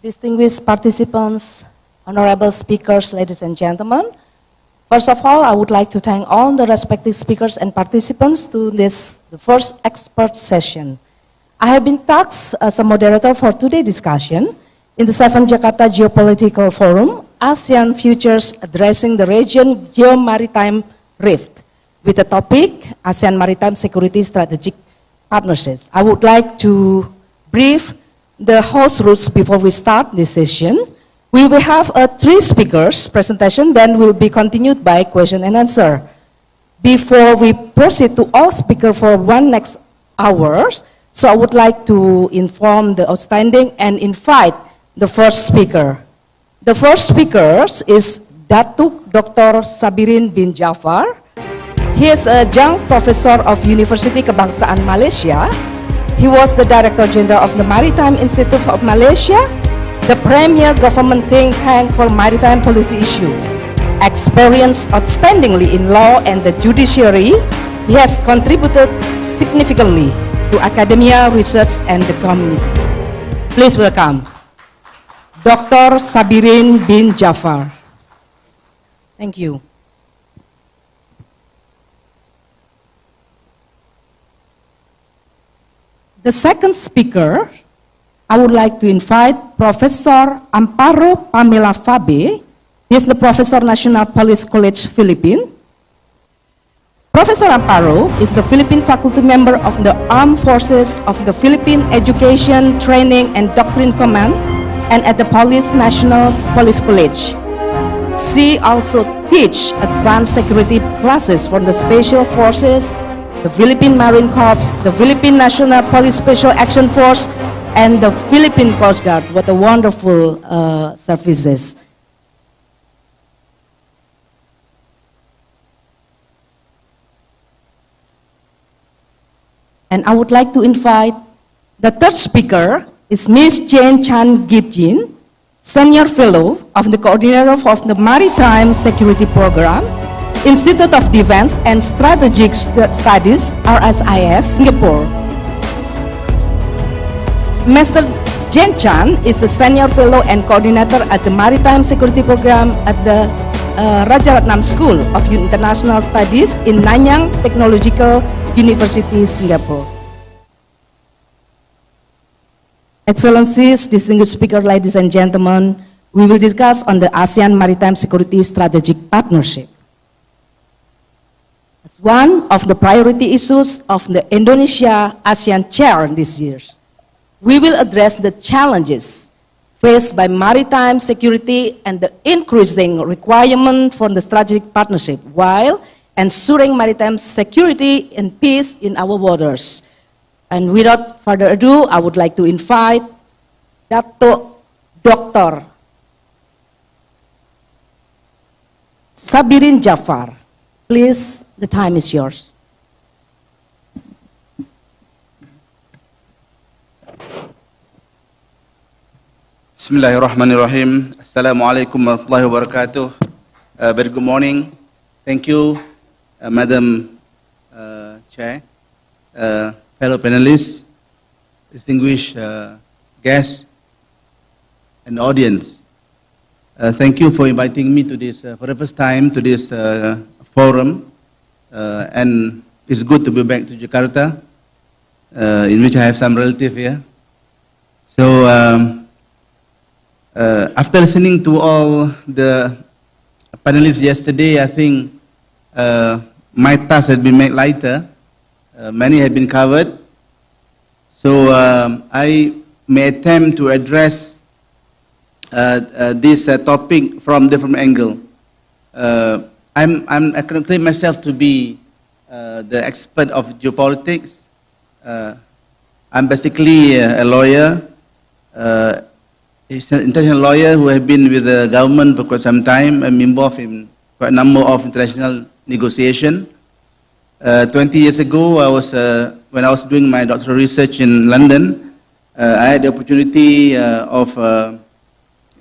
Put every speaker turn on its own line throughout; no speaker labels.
distinguished participants, honorable speakers, ladies and gentlemen. First of all, I would like to thank all the respective speakers and participants to the first expert session. I have been tasked as a moderator for today's discussion in the 7th Jakarta Geopolitical Forum, ASEAN Futures Addressing the Region Geo-Maritime Rift, with the topic ASEAN Maritime Security Strategic Partnerships. I would like to brief the host rules before we start this session. We will have a 3 speakers presentation, then will be continued by question and answer. Before we proceed to all speakers for one next hour, so I would like to inform the outstanding and invite the first speaker. The first speaker is Datuk Dr. Sabirin bin Jafar. He is a young professor of Universiti Kebangsaan Malaysia. He was the Director General of the Maritime Institute of Malaysia, the premier government think tank for maritime policy issue. Experienced outstandingly in law and the judiciary, he has contributed significantly to academia, research, and the community. Please welcome Dr. Sabirin bin Jafar. Thank you. The second speaker, I would like to invite Professor Amparo Pamela Fabe. He is the Professor National Police College, Philippines. Professor Amparo is the Philippine faculty member of the Armed Forces of the Philippine Education, Training, and Doctrine Command, and at the Police National Police College. She also teaches advanced security classes for the Special Forces, the Philippine Marine Corps, the Philippine National Police Special Action Force, and the Philippine Coast Guard. What a wonderful services. And I would like to invite the third speaker is Ms. Jane Chan Gitjin, Senior Fellow of the Coordinator of the Maritime Security Program, Institute of Defense and Strategic Studies, RSIS, Singapore. Mr. Jane Chan is a Senior Fellow and Coordinator at the Maritime Security Program at the Rajaratnam School of International Studies in Nanyang Technological University, Singapore. Excellencies, distinguished speakers, ladies and gentlemen, we will discuss on the ASEAN Maritime Security Strategic Partnership. As one of the priority issues of the Indonesia-ASEAN Chair this year, we will address the challenges faced by maritime security and the increasing requirement for the strategic partnership while ensuring maritime security and peace in our waters. And without further ado, I would like to invite Datuk Dr. Sabirin Jafar. Please, the time is yours.
Bismillahirrahmanirrahim. Assalamualaikum warahmatullahi wabarakatuh. Very good morning. Thank you, Madam Chair, fellow panelists, distinguished guests, and audience. Thank you for inviting me to this, for the first time, to this forum, and it's good to be back to Jakarta, in which I have some relative here. So, after listening to all the panelists yesterday, I think my task has been made lighter. Many have been covered. So I may attempt to address this topic from different angle. I can claim myself to be the expert of geopolitics. I'm basically a lawyer. He's an international lawyer who has been with the government for quite some time. I'm involved in quite a number of international negotiations. 20 years ago, when I was doing my doctoral research in London, I had the opportunity of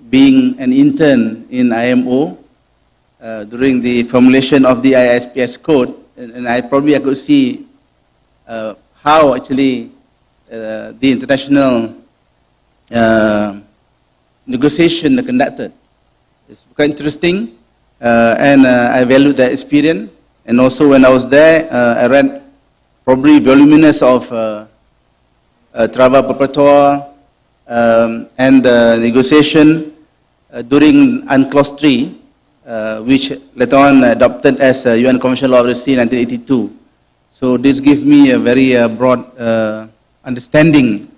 being an intern in IMO during the formulation of the ISPS code, and I could see how actually the international negotiation conducted. It's quite interesting, and I value that experience. And also when I was there, I read probably voluminous of Trava Perpetua and the negotiation during UNCLOS 3, which later on adopted as UN Convention Law of the Sea 1982. So this gives me a very broad understanding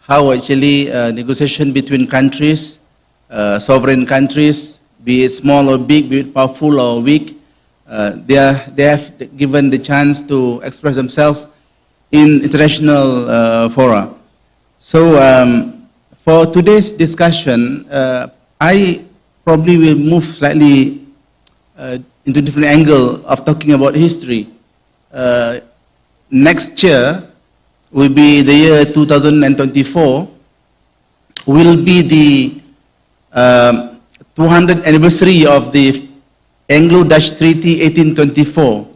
how actually negotiation between countries, sovereign countries, be it small or big, be it powerful or weak, they have given the chance to express themselves in international fora. So for today's discussion, I probably will move slightly into a different angle of talking about history. Next year will be the year 2024, will be the 200th anniversary of the Anglo-Dutch Treaty 1824,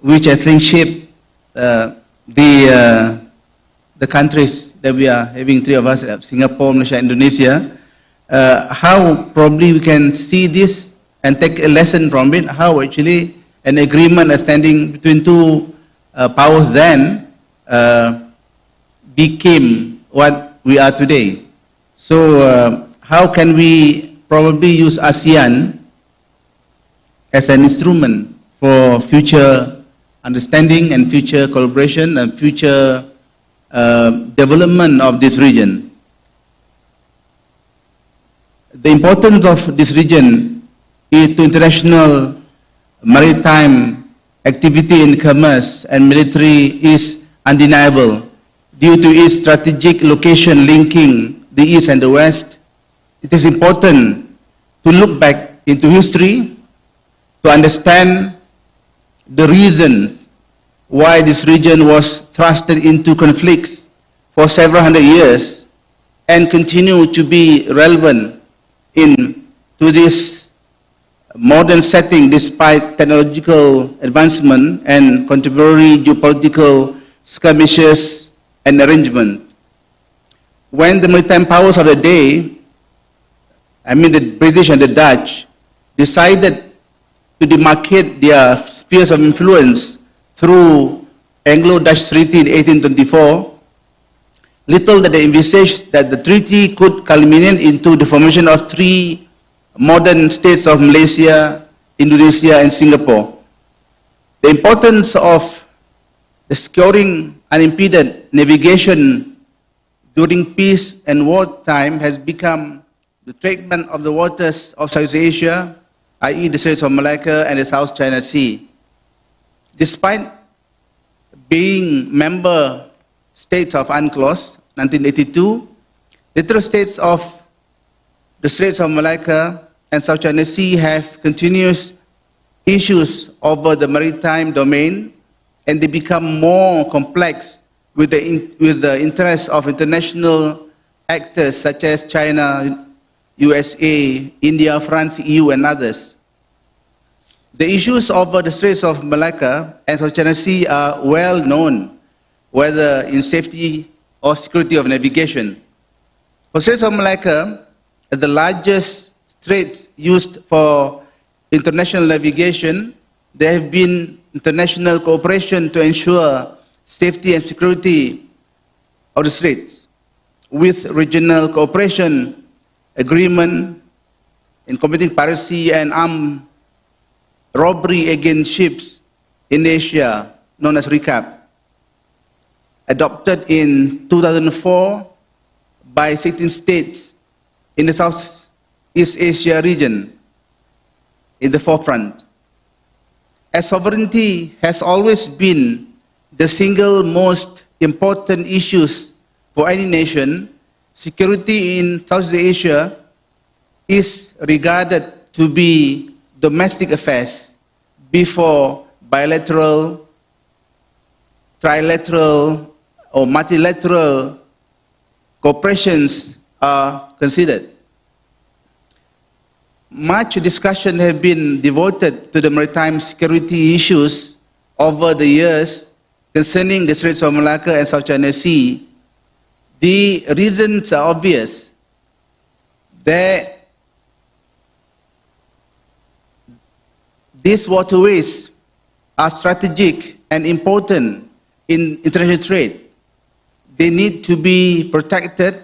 which I think shaped the countries that we are having, three of us, Singapore, Malaysia, Indonesia. How probably we can see this and take a lesson from it, how actually an agreement standing between two powers then became what we are today. So how can we probably use ASEAN as an instrument for future understanding and future collaboration and future development of this region? The importance of this region to international maritime activity in commerce and military is undeniable due to its strategic location linking the East and the West. It is important to look back into history to understand the reason why this region was thrusted into conflicts for several hundred years and continue to be relevant to this modern setting despite technological advancement and contemporary geopolitical skirmishes and arrangement. When the maritime powers of the day, I mean the British and the Dutch, decided to demarcate their spheres of influence through Anglo-Dutch Treaty in 1824, little that they envisaged that the treaty could culminate into the formation of three modern states of Malaysia, Indonesia, and Singapore. The importance of securing unimpeded navigation during peace and wartime has become the treatment of the waters of Southeast Asia, i.e. the Straits of Malacca and the South China Sea. Despite being member states of UNCLOS 1982, little states of the Straits of Malacca and South China Sea have continuous issues over the maritime domain, and they become more complex with the interests of international actors such as China, USA, India, France, EU, and others. The issues over the Straits of Malacca and South China Sea are well known, whether in safety or security of navigation. For Straits of Malacca, the largest straits used for international navigation, there have been international cooperation to ensure safety and security of the straits, with regional cooperation agreement in combating piracy and armed robbery against ships in Asia, known as RICAP, adopted in 2004 by 16 states in the Southeast Asia region in the forefront. As sovereignty has always been the single most important issues for any nation, security in Southeast Asia is regarded to be domestic affairs before bilateral, trilateral, or multilateral cooperations are considered. Much discussion has been devoted to the maritime security issues over the years concerning the Straits of Malacca and South China Sea. The reasons are obvious. These waterways are strategic and important in international trade. They need to be protected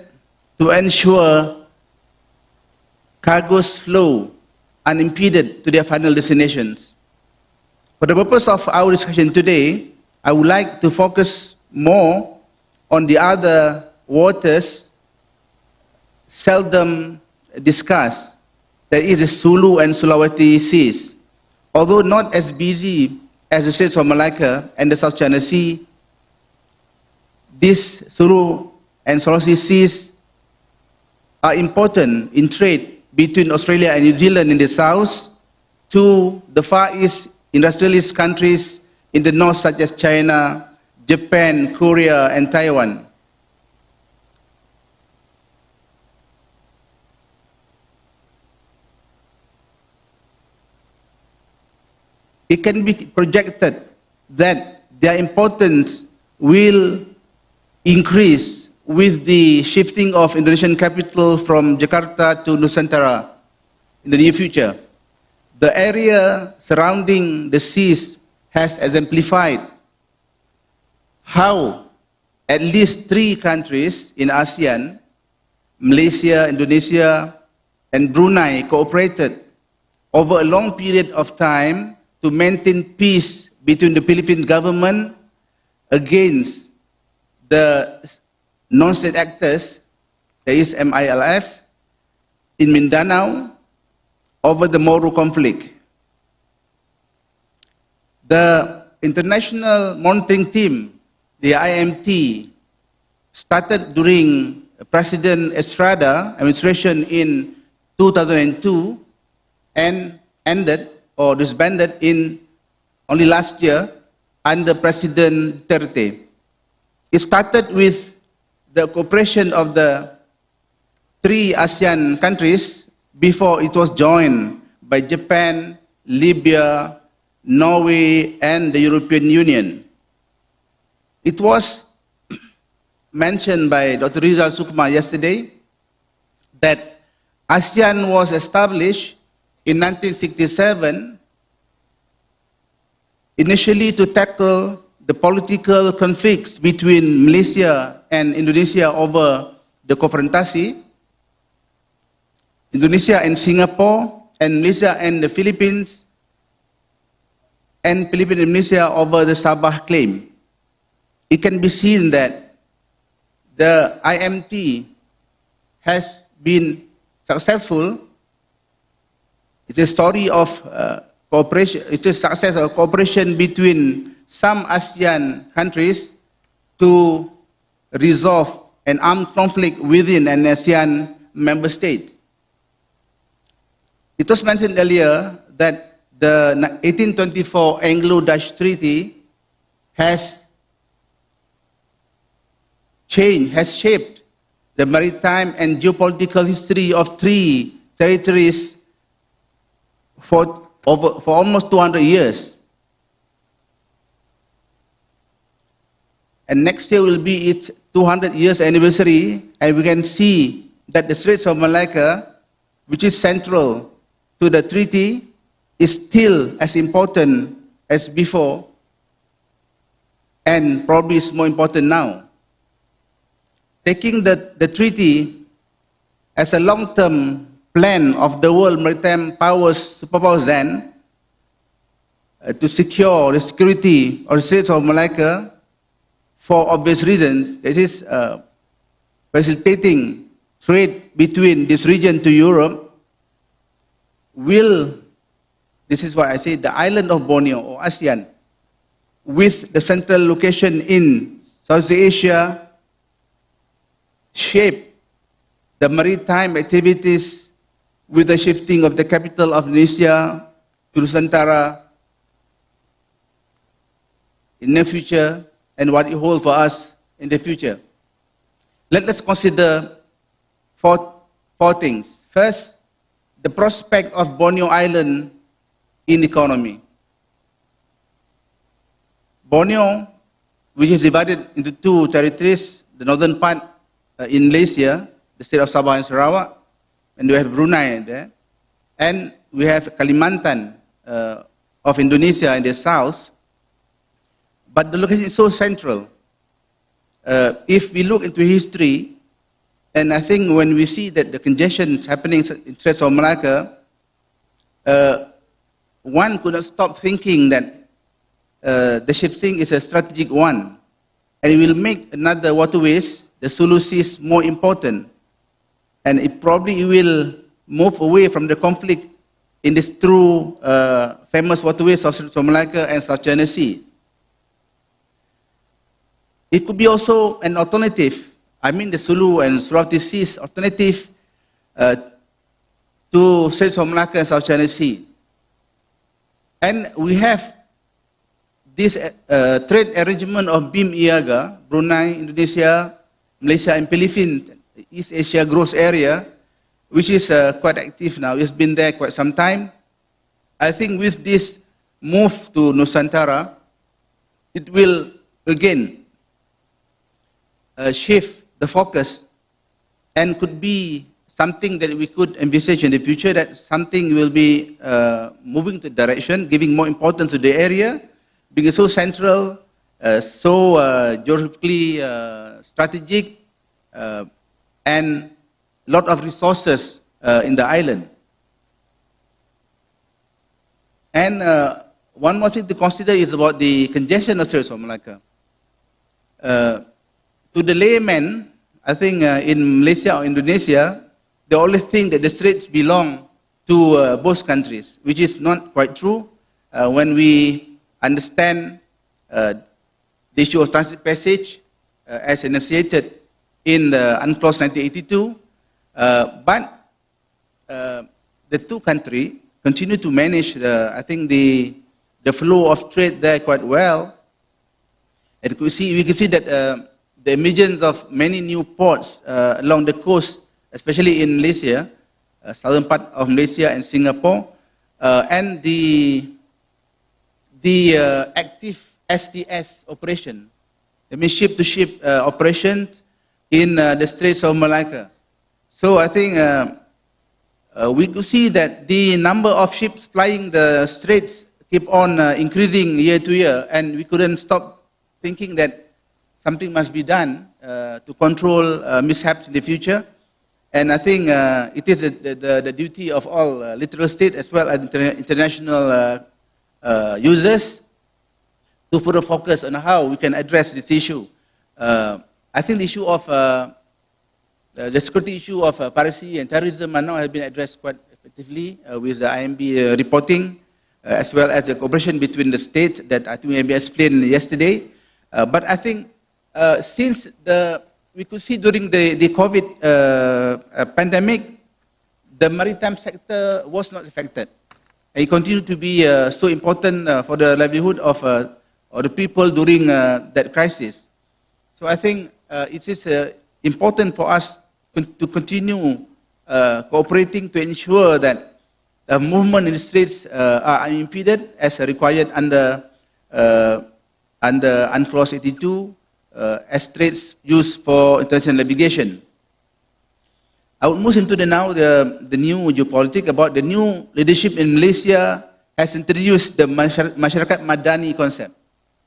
to ensure cargoes flow unimpeded to their final destinations. For the purpose of our discussion today, I would like to focus more on the other waters seldom discussed, that is the Sulu and Sulawesi seas. Although not as busy as the Straits of Malacca and the South China Sea, these Sulu and Sulawesi seas are important in trade between Australia and New Zealand in the south to the Far East industrialist countries in the north such as China, Japan, Korea, and Taiwan. It can be projected that their importance will increase with the shifting of Indonesian capital from Jakarta to Nusantara in the near future. The area surrounding the seas has exemplified how at least 3 countries in ASEAN, Malaysia, Indonesia, and Brunei cooperated over a long period of time to maintain peace between the Philippine government against the non-state actors, that is MILF, in Mindanao over the Moro conflict. The International Monitoring Team, the IMT, started during President Estrada administration in 2002 and ended or disbanded in only last year under President Duterte. It started with the cooperation of the 3 ASEAN countries before it was joined by Japan, Libya, Norway, and the European Union. It was mentioned by Dr. Rizal Sukma yesterday that ASEAN was established in 1967 initially to tackle the political conflicts between Malaysia and Indonesia over the Konfrontasi, Indonesia and Singapore, and Malaysia and the Philippines, and Philippines and Malaysia over the Sabah claim. It can be seen that the IMT has been successful. It is a story of cooperation. It is success of cooperation between some ASEAN countries to resolve an armed conflict within an ASEAN member state. It was mentioned earlier that the 1824 Anglo-Dutch Treaty has shaped the maritime and geopolitical history of 3 territories for almost 200 years. And next year will be its 200 years anniversary, and we can see that the Straits of Malacca, which is central to the treaty, is still as important as before, and probably is more important now. Taking the treaty as a long-term plan of the world maritime superpowers then to secure the security of the Straits of Malacca for obvious reasons, that is facilitating trade between this region to Europe, this is why I say the island of Borneo or ASEAN, with the central location in Southeast Asia, shape the maritime activities with the shifting of the capital of Indonesia to Nusantara in the future and what it holds for us in the future. Let's consider four things. First, the prospect of Borneo Island in economy. Borneo, which is divided into 2 territories, the northern part in Malaysia, the state of Sabah and Sarawak, and we have Brunei there, and we have Kalimantan of Indonesia in the south, but the location is so central. If we look into history, and I think when we see that the congestion is happening in Straits of Malacca, one could not stop thinking that the shifting is a strategic one, and it will make another waterways, the Sulu Seas, more important, and it probably will move away from the conflict in these two famous waterways of Straits of Malacca and South China Sea. It could be also an alternative, I mean the Sulu and Sulawesi Seas alternative to Straits of Malacca and South China Sea. And we have this trade arrangement of BIM IAGA, Brunei, Indonesia, Malaysia and Philippines, East Asia Growth Area, which is quite active now. It's been there quite some time. I think with this move to Nusantara, it will again shift the focus and could be something that we could envisage in the future, that something will be moving to direction, giving more importance to the area, being so central, so geographically strategic, and a lot of resources in the island. And one more thing to consider is about the congestion of Straits of Malacca. To the layman, I think in Malaysia or Indonesia, they only think that the straits belong to both countries, which is not quite true when we understand the issue of transit passage as enunciated in the UNCLOS 1982. But the two countries continue to manage, I think, the flow of trade there quite well. And we can see that the emergence of many new ports along the coast, especially in Malaysia, southern part of Malaysia and Singapore, and the active STS operation, the ship-to-ship operations in the Straits of Malacca. So I think we could see that the number of ships flying the straits keep on increasing year to year, and we couldn't stop thinking that something must be done to control mishaps in the future. And I think it is the duty of all littoral states as well as international users to further focus on how we can address this issue. I think the issue of the security issue of piracy and terrorism now has been addressed quite effectively with the IMB reporting, as well as the cooperation between the states that I think IMB explained yesterday. But I think since we could see during the COVID pandemic, the maritime sector was not affected. It continued to be so important for the livelihood of the people during that crisis. So I think it is important for us to continue cooperating to ensure that the movement in the straits are unimpeded as required under UNCLOS 82 as straits used for international navigation. I would move into the new geopolitics. About the new leadership in Malaysia has introduced the Masyarakat Madani concept,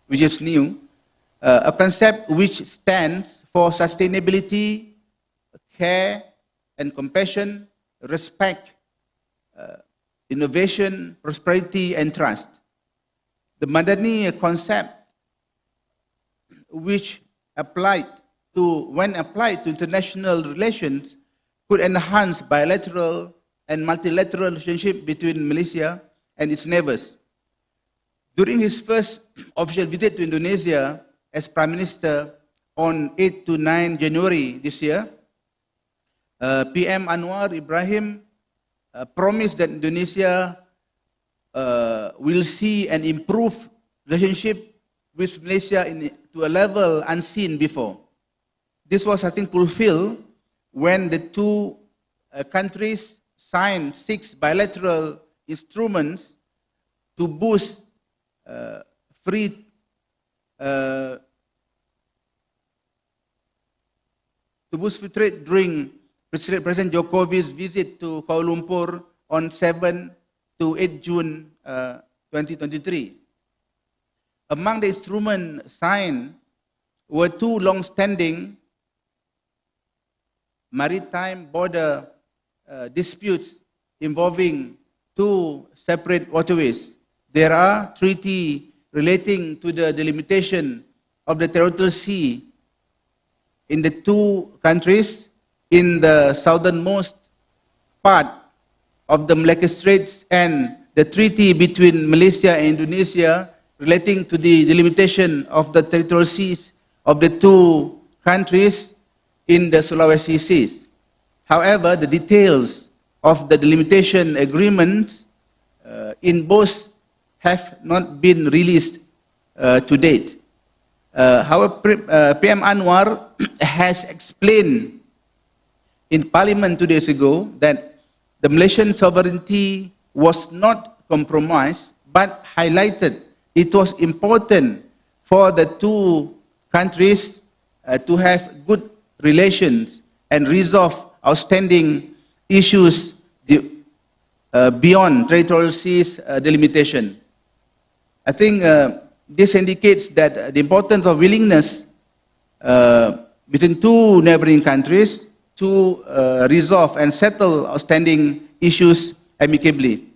which is new, a concept which stands for sustainability, care and compassion, respect, innovation, prosperity and trust. The Madani concept, which when applied to international relations, could enhance bilateral and multilateral relationship between Malaysia and its neighbors. During his first official visit to Indonesia as Prime Minister on 8 to 9 January this year, PM Anwar Ibrahim promised that Indonesia will see an improved relationship with Malaysia to a level unseen before. This was, I think, fulfilled when the two countries signed 6 bilateral instruments to boost free trade during President Jokowi's visit to Kuala Lumpur on 7 to 8 June 2023. Among the instruments signed were two long-standing maritime border disputes involving two separate waterways. There are treaties relating to the delimitation of the territorial sea in the two countries in the southernmost part of the Malacca Straits, and the treaty between Malaysia and Indonesia relating to the delimitation of the territorial seas of the two countries in the Sulawesi Seas. However, the details of the delimitation agreement in both have not been released to date. However, PM Anwar has explained in Parliament 2 days ago that the Malaysian sovereignty was not compromised, but highlighted it was important for the two countries to have good relations and resolve outstanding issues beyond territorial seas delimitation. I think this indicates that the importance of willingness between two neighboring countries to resolve and settle outstanding issues amicably.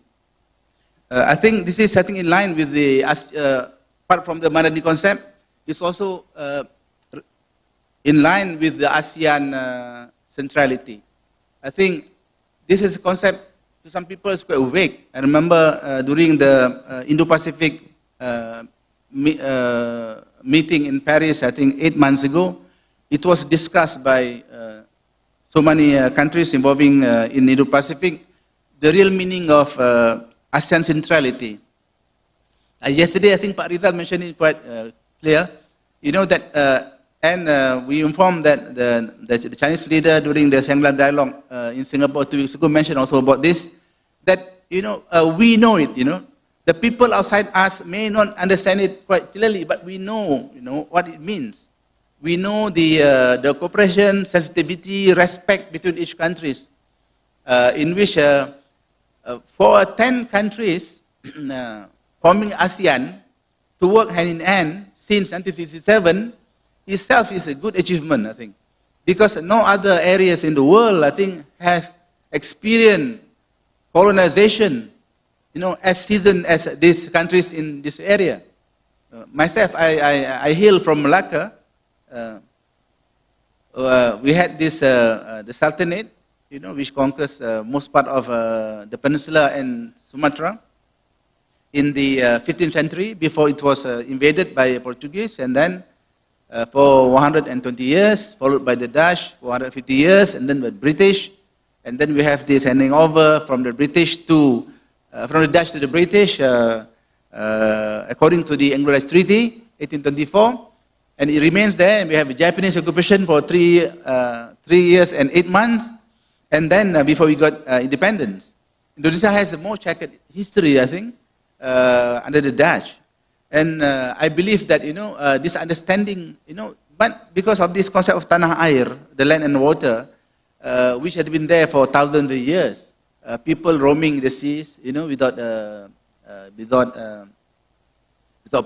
I think this is something in line with the, apart from the Madani concept, it's also in line with the ASEAN centrality. I think this is a concept to some people is quite vague. I remember during the Indo-Pacific meeting in Paris, I think 8 months ago, it was discussed by so many countries involving in Indo-Pacific, the real meaning of ASEAN centrality. Yesterday, I think Pak Rizal mentioned it quite clear. You know that, and we informed that the Chinese leader during the Shangri-La dialogue in Singapore 2 weeks ago mentioned also about this, that, you know, we know it, you know. The people outside us may not understand it quite clearly, but we know, you know, what it means. We know the cooperation, sensitivity, respect between each countries, in which for 10 countries forming ASEAN to work hand in hand since 1967 itself is a good achievement, I think. Because no other areas in the world, I think, have experienced colonization, you know, as seasoned as these countries in this area. Myself, I hail from Malacca. We had this, the Sultanate, you know, which conquers most part of the peninsula and Sumatra in the 15th century before it was invaded by Portuguese, and then for 120 years, followed by the Dutch for 150 years, and then the British, and then we have this handing over from the British to, from the Dutch to the British, according to the Anglo-Dutch Treaty, 1824, and it remains there, and we have a Japanese occupation for 3 years and 8 months, and then before we got independence. Indonesia has a more checkered history, I think, under the Dutch. And I believe that, you know, this understanding, you know, but because of this concept of tanah air, the land and water, which had been there for thousands of years, people roaming the seas, you know, without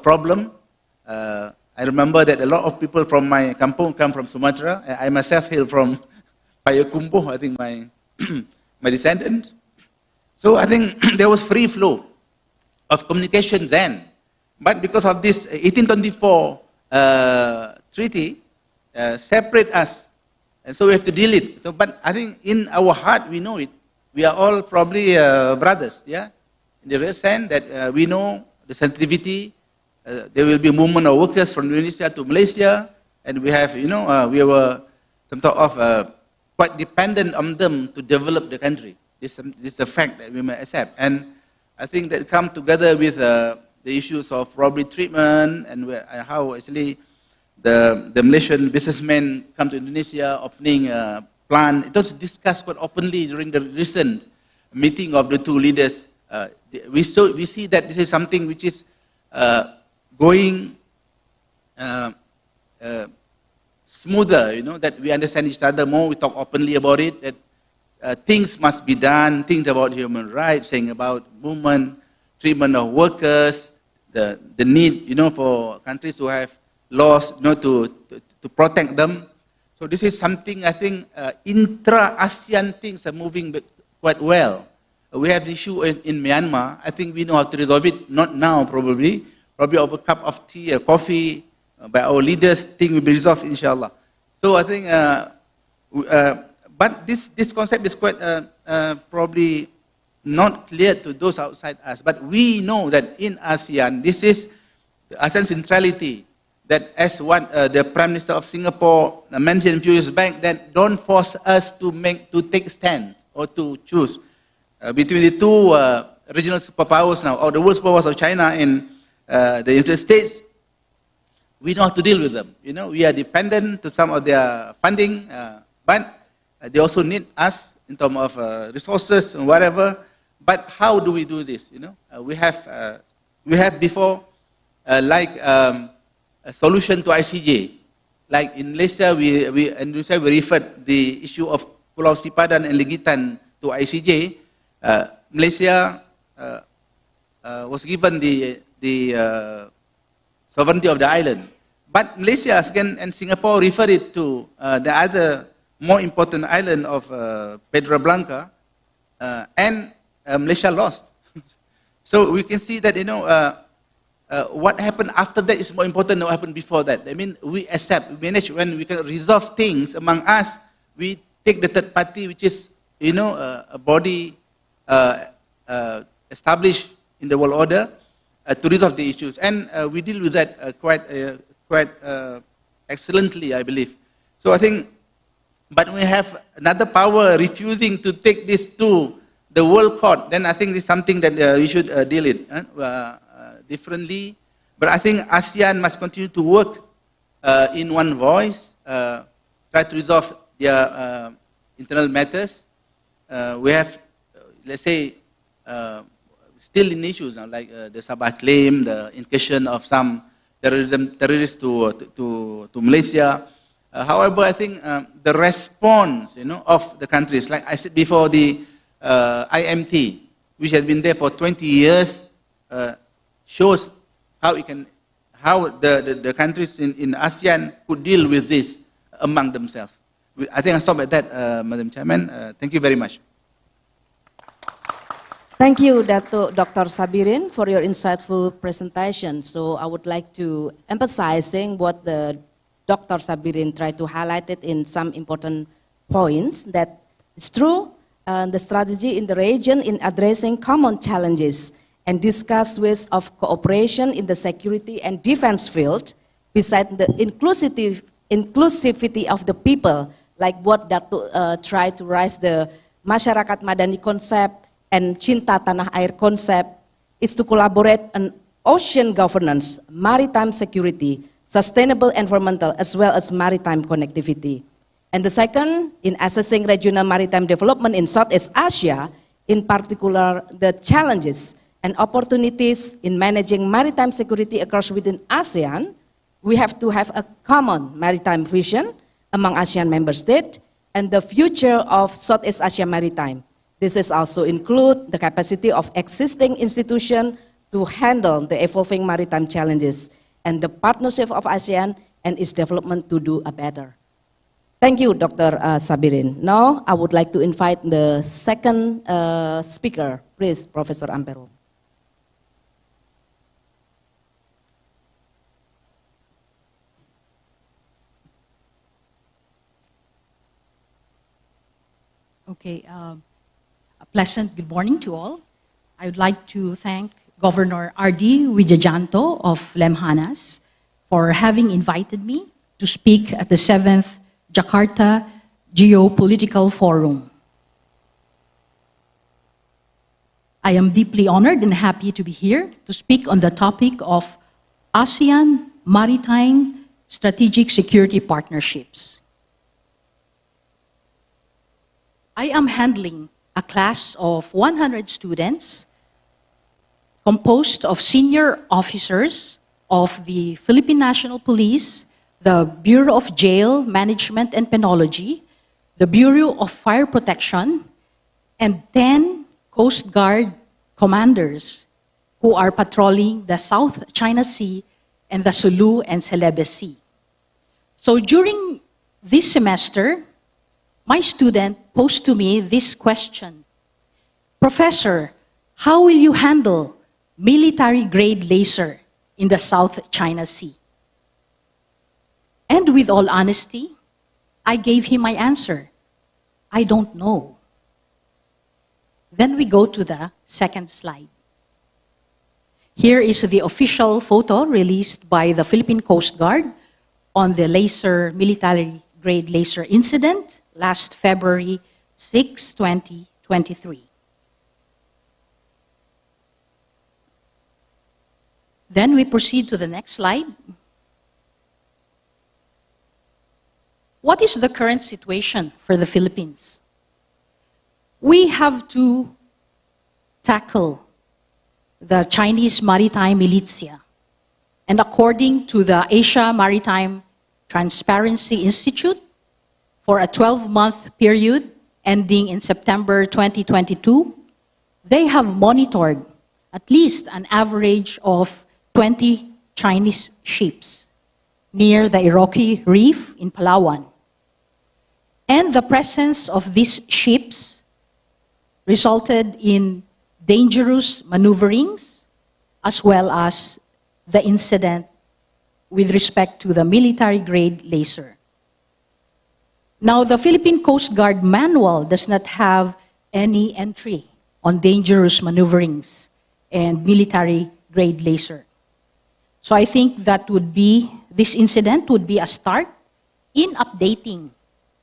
problem. I remember that a lot of people from my kampung come from Sumatra. I myself hail from Payakumbuh, I think my my descendants. So I think there was free flow of communication then. But because of this 1824 treaty, separate us. And so we have to deal it. So, but I think in our heart, we know it. We are all probably brothers, yeah? In the real sense that we know the sensitivity. There will be a movement of workers from Indonesia to Malaysia. And we have, you know, we were some sort of quite dependent on them to develop the country. This is a fact that we may accept. And I think that come together with the issues of robbery treatment and how actually the Malaysian businessmen come to Indonesia, opening a plant. It was discussed quite openly during the recent meeting of the two leaders. We see that this is something which is smoother, that we understand each other more, we talk openly about it, that things must be done, things about human rights, saying about women, treatment of workers, the need, for countries to have laws, to protect them. So this is something, I think, intra-ASEAN things are moving quite well. We have the issue in Myanmar. I think we know how to resolve it, not now probably over a cup of tea or coffee, by our leaders, thing will be resolved, inshallah. So I think, but this concept is quite probably not clear to those outside us. But we know that in ASEAN, this is the ASEAN centrality, that as what the Prime Minister of Singapore mentioned a few years back, that don't force us to take stand or to choose between the two regional superpowers now, or the world superpowers of China and the United States. We know how to deal with them. We are dependent to some of their funding, but they also need us in terms of resources and whatever. But how do we do this? We have before a solution to ICJ. Like in Malaysia, we referred the issue of Pulau Sipadan and Legitan to ICJ. Malaysia was given the sovereignty of the island. But Malaysia and Singapore referred it to the other more important island of Pedra Blanca, and Malaysia lost. So we can see that, what happened after that is more important than what happened before that. I mean, we accept, we manage, when we can resolve things among us, we take the third party, which is, a body established in the world order, to resolve the issues. And we deal with that quite excellently, I believe. So I think, but we have another power refusing to take this to the world court, then I think it's something that we should deal it differently. But I think ASEAN must continue to work in one voice, try to resolve their internal matters. We have, let's say, still in issues now, like the Sabah claim, the incursion of some terrorists to Malaysia. However, I think the response, of the countries, like I said before, the IMT, which has been there for 20 years, shows how the countries in ASEAN could deal with this among themselves. I think I'll stop at that, Madam Chairman. Thank you very much.
Thank you, Datuk Dr. Sabirin, for your insightful presentation. So I would like to emphasize what the Dr. Sabirin tried to highlight it in some important points, that it's true, the strategy in the region in addressing common challenges and discuss ways of cooperation in the security and defense field, besides the inclusivity of the people, like what Datuk tried to raise, the Masyarakat Madani concept and Cinta Tanah Air concept, is to collaborate on ocean governance, maritime security, sustainable environmental, as well as maritime connectivity. And the second, in assessing regional maritime development in Southeast Asia, in particular the challenges and opportunities in managing maritime security across within ASEAN, we have to have a common maritime vision among ASEAN member states and the future of Southeast Asia maritime. This is also include the capacity of existing institutions to handle the evolving maritime challenges and the partnership of ASEAN and its development to do a better. Thank you, Dr. Sabirin. Now, I would like to invite the second speaker, please, Professor Amparo.
Okay, a pleasant good morning to all. I would like to thank Governor R.D. Wijajanto of Lemhanas for having invited me to speak at the 7th Jakarta Geopolitical Forum. I am deeply honored and happy to be here to speak on the topic of ASEAN Maritime Strategic Security Partnerships. I am handling a class of 100 students composed of senior officers of the Philippine National Police, the Bureau of Jail Management and Penology, the Bureau of Fire Protection, and 10 Coast Guard commanders who are patrolling the South China Sea and the Sulu and Celebes Sea. So during this semester, my student posed to me this question: Professor, how will you handle military-grade laser in the South China Sea? And with all honesty, I gave him my answer: I don't know. Then we go to the second slide. Here is the official photo released by the Philippine Coast Guard on the military-grade laser incident last February 6, 2023. Then we proceed to the next slide. What is the current situation for the Philippines? We have to tackle the Chinese maritime militia. And according to the Asia Maritime Transparency Institute, for a 12-month period ending in September 2022, they have monitored at least an average of 20 Chinese ships near the Iroquois Reef in Palawan. And the presence of these ships resulted in dangerous maneuverings as well as the incident with respect to the military-grade laser. Now, the Philippine Coast Guard manual does not have any entry on dangerous maneuverings and military-grade laser. So I think that this incident would be a start in updating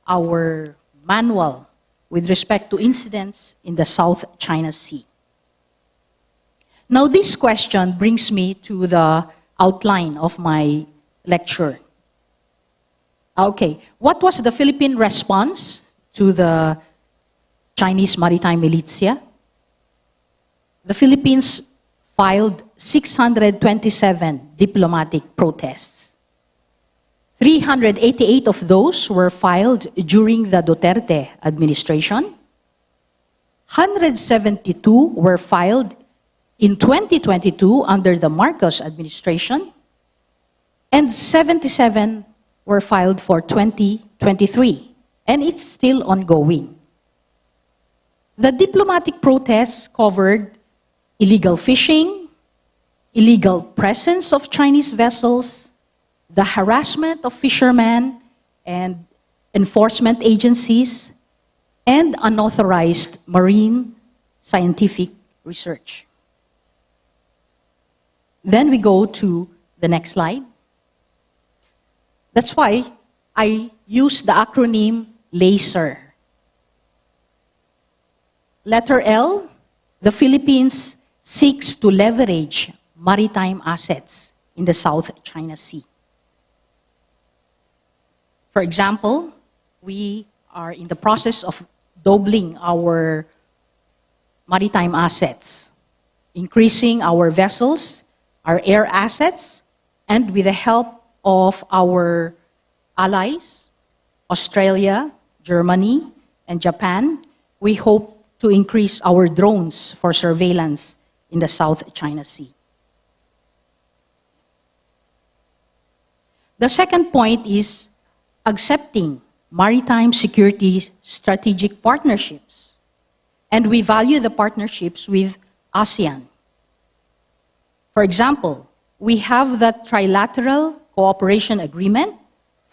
our manual with respect to incidents in the South China Sea. Now, this question brings me to the outline of my lecture. Okay, what was the Philippine response to the Chinese maritime militia? The Philippines filed 627 diplomatic protests. 388 of those were filed during the Duterte administration. 172 were filed in 2022 under the Marcos administration. And 77 were filed for 2023. And it's still ongoing. The diplomatic protests covered illegal fishing, illegal presence of Chinese vessels, the harassment of fishermen and enforcement agencies, and unauthorized marine scientific research. Then we go to the next slide. That's why I use the acronym LASER. Letter L, the Philippines seeks to leverage maritime assets in the South China Sea. For example, we are in the process of doubling our maritime assets, increasing our vessels, our air assets, and with the help of our allies, Australia, Germany, and Japan, we hope to increase our drones for surveillance in the South China Sea. The second point is accepting maritime security strategic partnerships. And we value the partnerships with ASEAN. For example, we have the trilateral cooperation agreement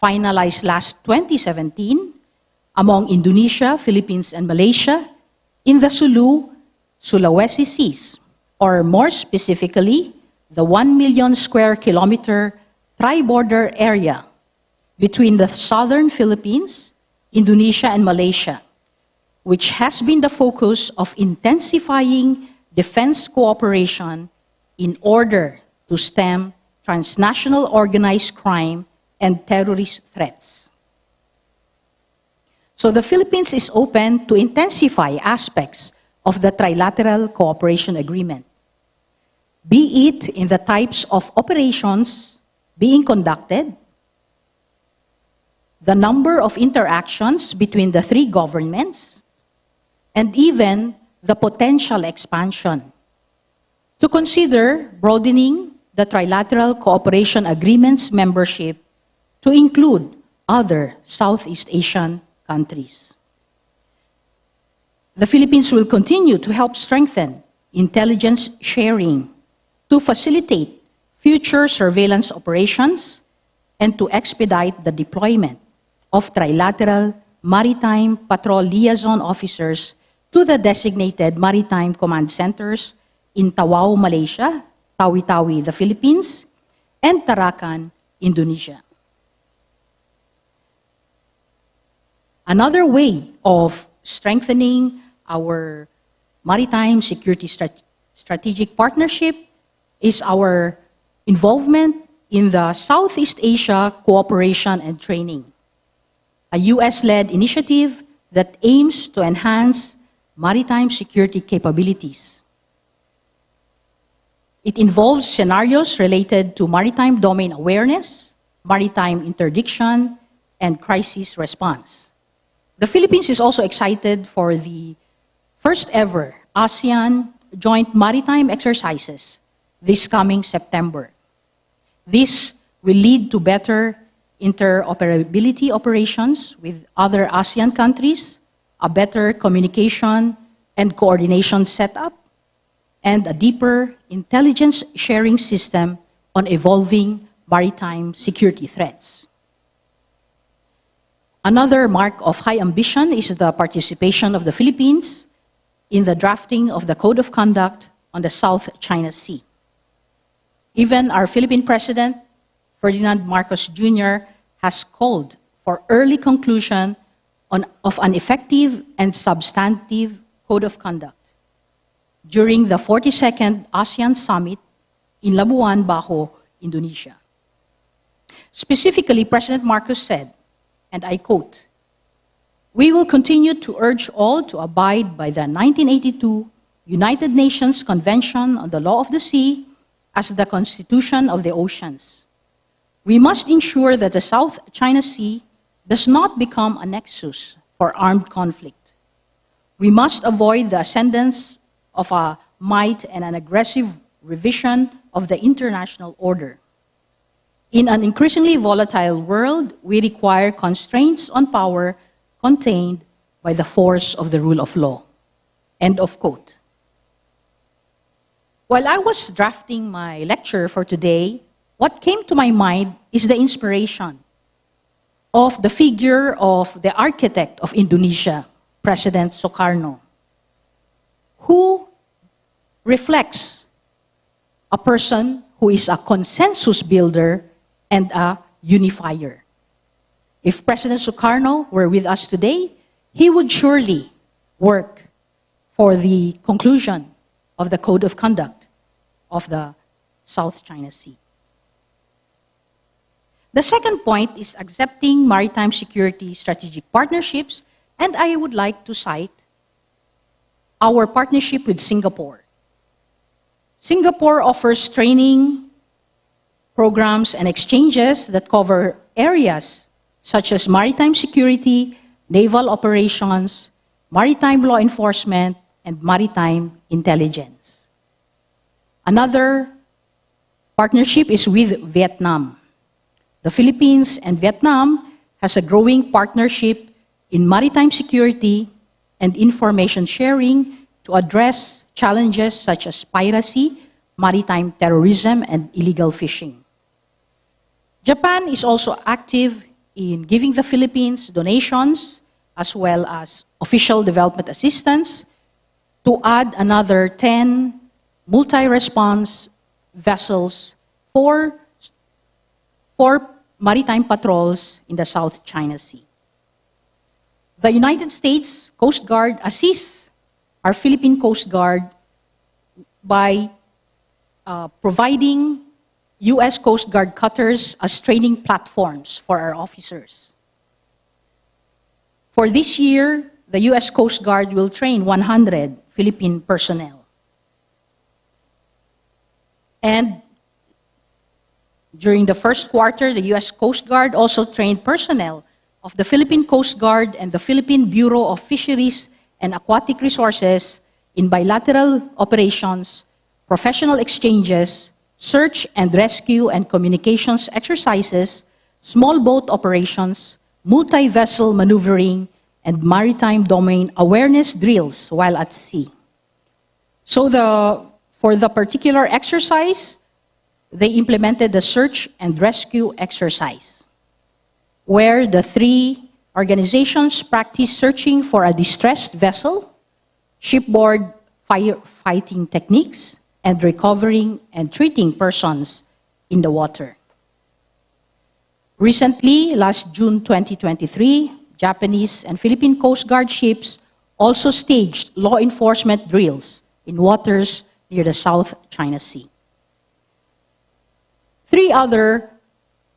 finalized last 2017 among Indonesia, Philippines, and Malaysia in the Sulawesi Seas, or more specifically, the 1 million square kilometer tri-border area between the southern Philippines, Indonesia, and Malaysia, which has been the focus of intensifying defense cooperation in order to stem transnational organized crime and terrorist threats. So the Philippines is open to intensify aspects of the trilateral cooperation agreement, be it in the types of operations being conducted, the number of interactions between the three governments, and even the potential expansion. To consider broadening the Trilateral Cooperation Agreement's membership to include other Southeast Asian countries. The Philippines will continue to help strengthen intelligence sharing to facilitate future surveillance operations and to expedite the deployment of trilateral maritime patrol liaison officers to the designated maritime command centers in Tawau, Malaysia, Tawi-Tawi, the Philippines, and Tarakan, Indonesia. Another way of strengthening our maritime security strategic partnership is our involvement in the Southeast Asia Cooperation and Training, a US-led initiative that aims to enhance maritime security capabilities. It involves scenarios related to maritime domain awareness, maritime interdiction, and crisis response. The Philippines is also excited for the first ever ASEAN joint maritime exercises this coming September. This will lead to better interoperability operations with other ASEAN countries, a better communication and coordination setup, and a deeper intelligence sharing system on evolving maritime security threats. Another mark of high ambition is the participation of the Philippines in the drafting of the Code of Conduct on the South China Sea. Even our Philippine President, Ferdinand Marcos Jr., has called for early conclusion of an effective and substantive Code of Conduct during the 42nd ASEAN Summit in Labuan Bajo, Indonesia. Specifically, President Marcos said, and I quote, "We will continue to urge all to abide by the 1982 United Nations Convention on the Law of the Sea as the Constitution of the Oceans. We must ensure that the South China Sea does not become a nexus for armed conflict. We must avoid the ascendance of a might and an aggressive revision of the international order. In an increasingly volatile world, we require constraints on power contained by the force of the rule of law." End of quote. While I was drafting my lecture for today, what came to my mind is the inspiration of the figure of the architect of Indonesia, President Sukarno, who reflects a person who is a consensus builder and a unifier. If President Sukarno were with us today, he would surely work for the conclusion of the Code of Conduct of the South China Sea. The second point is accepting maritime security strategic partnerships, and I would like to cite our partnership with Singapore. Singapore offers training programs and exchanges that cover areas such as maritime security, naval operations, maritime law enforcement, and maritime intelligence. Another partnership is with Vietnam. The Philippines and Vietnam has a growing partnership in maritime security and information sharing to address challenges such as piracy, maritime terrorism, and illegal fishing. Japan is also active in giving the Philippines donations as well as official development assistance to add another 10 multi-response vessels for maritime patrols in the South China Sea. The United States Coast Guard assists our Philippine Coast Guard by providing U.S. Coast Guard cutters as training platforms for our officers. For this year, the U.S. Coast Guard will train 100 Philippine personnel. And during the first quarter, the U.S. Coast Guard also trained personnel of the Philippine Coast Guard and the Philippine Bureau of Fisheries and Aquatic Resources in bilateral operations, professional exchanges, search and rescue and communications exercises, small boat operations, multi-vessel maneuvering, and maritime domain awareness drills while at sea. So for the particular exercise, they implemented the search and rescue exercise, where the three organizations practiced searching for a distressed vessel, shipboard firefighting techniques, and recovering and treating persons in the water. Recently, last June 2023, Japanese and Philippine Coast Guard ships also staged law enforcement drills in waters near the South China Sea. Three other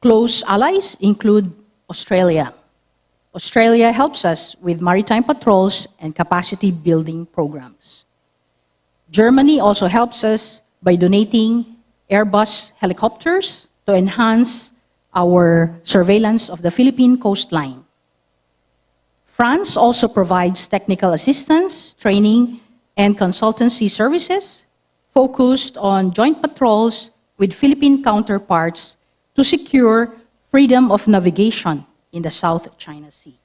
close allies include Australia. Australia helps us with maritime patrols and capacity building programs. Germany also helps us by donating Airbus helicopters to enhance our surveillance of the Philippine coastline. France also provides technical assistance, training, and consultancy services focused on joint patrols with Philippine counterparts to secure freedom of navigation in the South China Sea.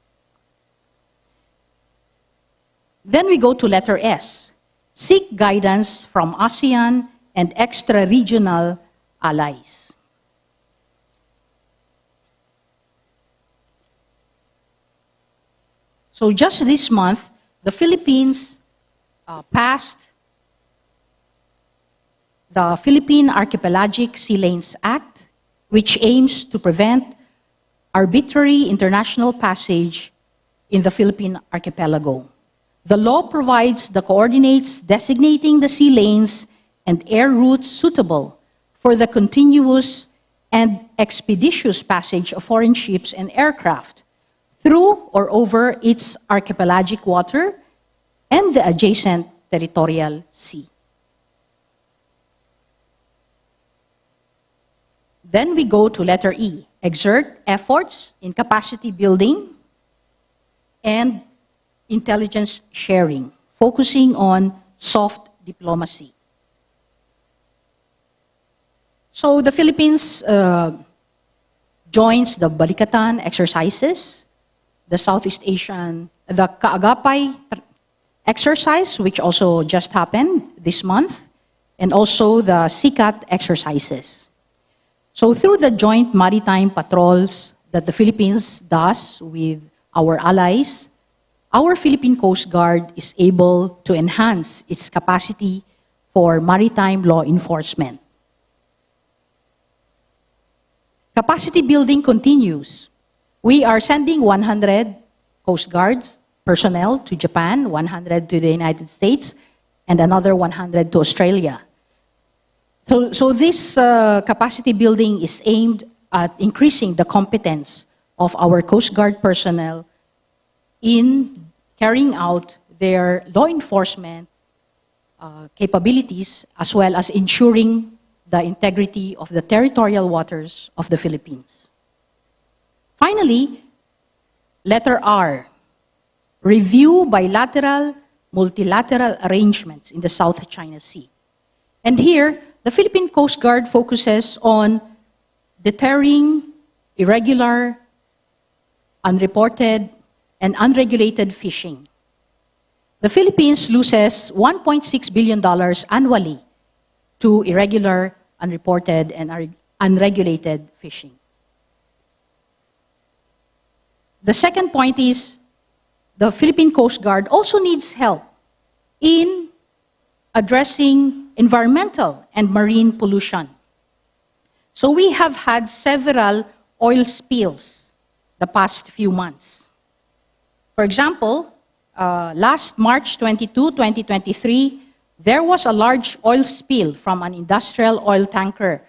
Then we go to letter S. Seek guidance from ASEAN and extra-regional allies. So just this month, the Philippines passed the Philippine Archipelagic Sea Lanes Act, which aims to prevent arbitrary international passage in the Philippine archipelago. The law provides the coordinates designating the sea lanes and air routes suitable for the continuous and expeditious passage of foreign ships and aircraft through or over its archipelagic water and the adjacent territorial sea. Then we go to letter E, exert efforts in capacity building and intelligence sharing, focusing on soft diplomacy. So the Philippines joins the Balikatan exercises, the Southeast Asian, the Kaagapay exercise, which also just happened this month, and also the SICAT exercises. So through the joint maritime patrols that the Philippines does with our allies, our Philippine Coast Guard is able to enhance its capacity for maritime law enforcement. Capacity building continues. We are sending 100 Coast Guards personnel to Japan, 100 to the United States, and another 100 to Australia. So this capacity building is aimed at increasing the competence of our Coast Guard personnel in carrying out their law enforcement capabilities, as well as ensuring the integrity of the territorial waters of the Philippines. Finally, letter R, review bilateral, multilateral arrangements in the South China Sea. And here, the Philippine Coast Guard focuses on deterring irregular, unreported, and unregulated fishing. The Philippines loses $1.6 billion annually to irregular, unreported, and unregulated fishing. The second point is the Philippine Coast Guard also needs help in addressing environmental and marine pollution. So we have had several oil spills the past few months. For example, last March 22, 2023, there was a large oil spill from an industrial oil tanker.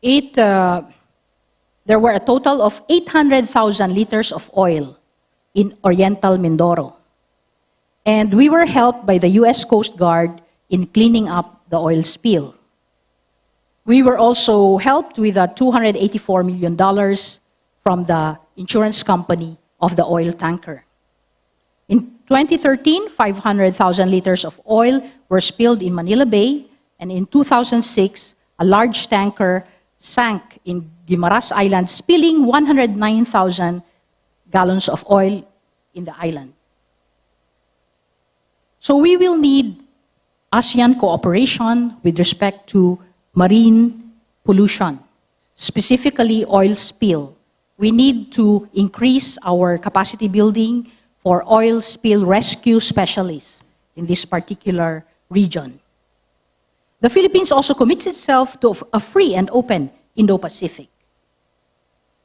There were a total of 800,000 liters of oil in Oriental Mindoro. And we were helped by the US Coast Guard in cleaning up the oil spill. We were also helped with $284 million from the insurance company of the oil tanker. In 2013, 500,000 liters of oil were spilled in Manila Bay, and in 2006, a large tanker sank in Guimaras Island, spilling 109,000 gallons of oil in the island. So we will need ASEAN cooperation with respect to marine pollution, specifically oil spill. We need to increase our capacity building for oil spill rescue specialists in this particular region. The Philippines also commits itself to a free and open Indo-Pacific.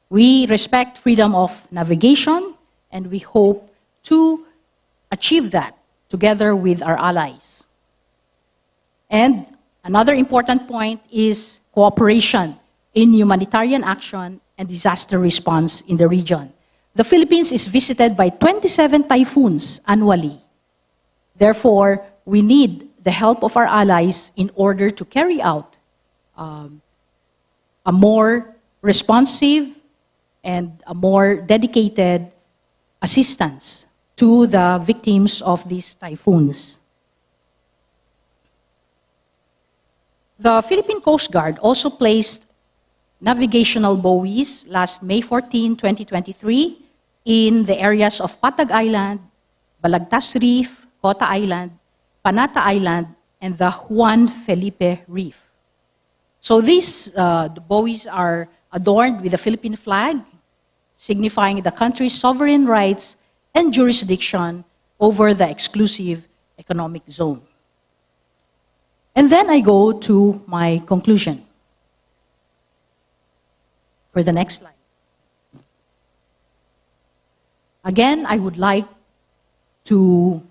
We respect freedom of navigation, and we hope to achieve that together with our allies. And another important point is cooperation in humanitarian action and disaster response in the region. The Philippines is visited by 27 typhoons annually. Therefore, we need the help of our allies in order to carry out a more responsive and a more dedicated assistance to the victims of these typhoons. The Philippine Coast Guard also placed navigational buoys last May 14, 2023 in the areas of Patag Island, Balagtas Reef, Cota Island, Panata Island, and the Juan Felipe Reef. So these buoys are adorned with the Philippine flag, signifying the country's sovereign rights and jurisdiction over the exclusive economic zone. And then I go to my conclusion. For the next slide. Again, I would like to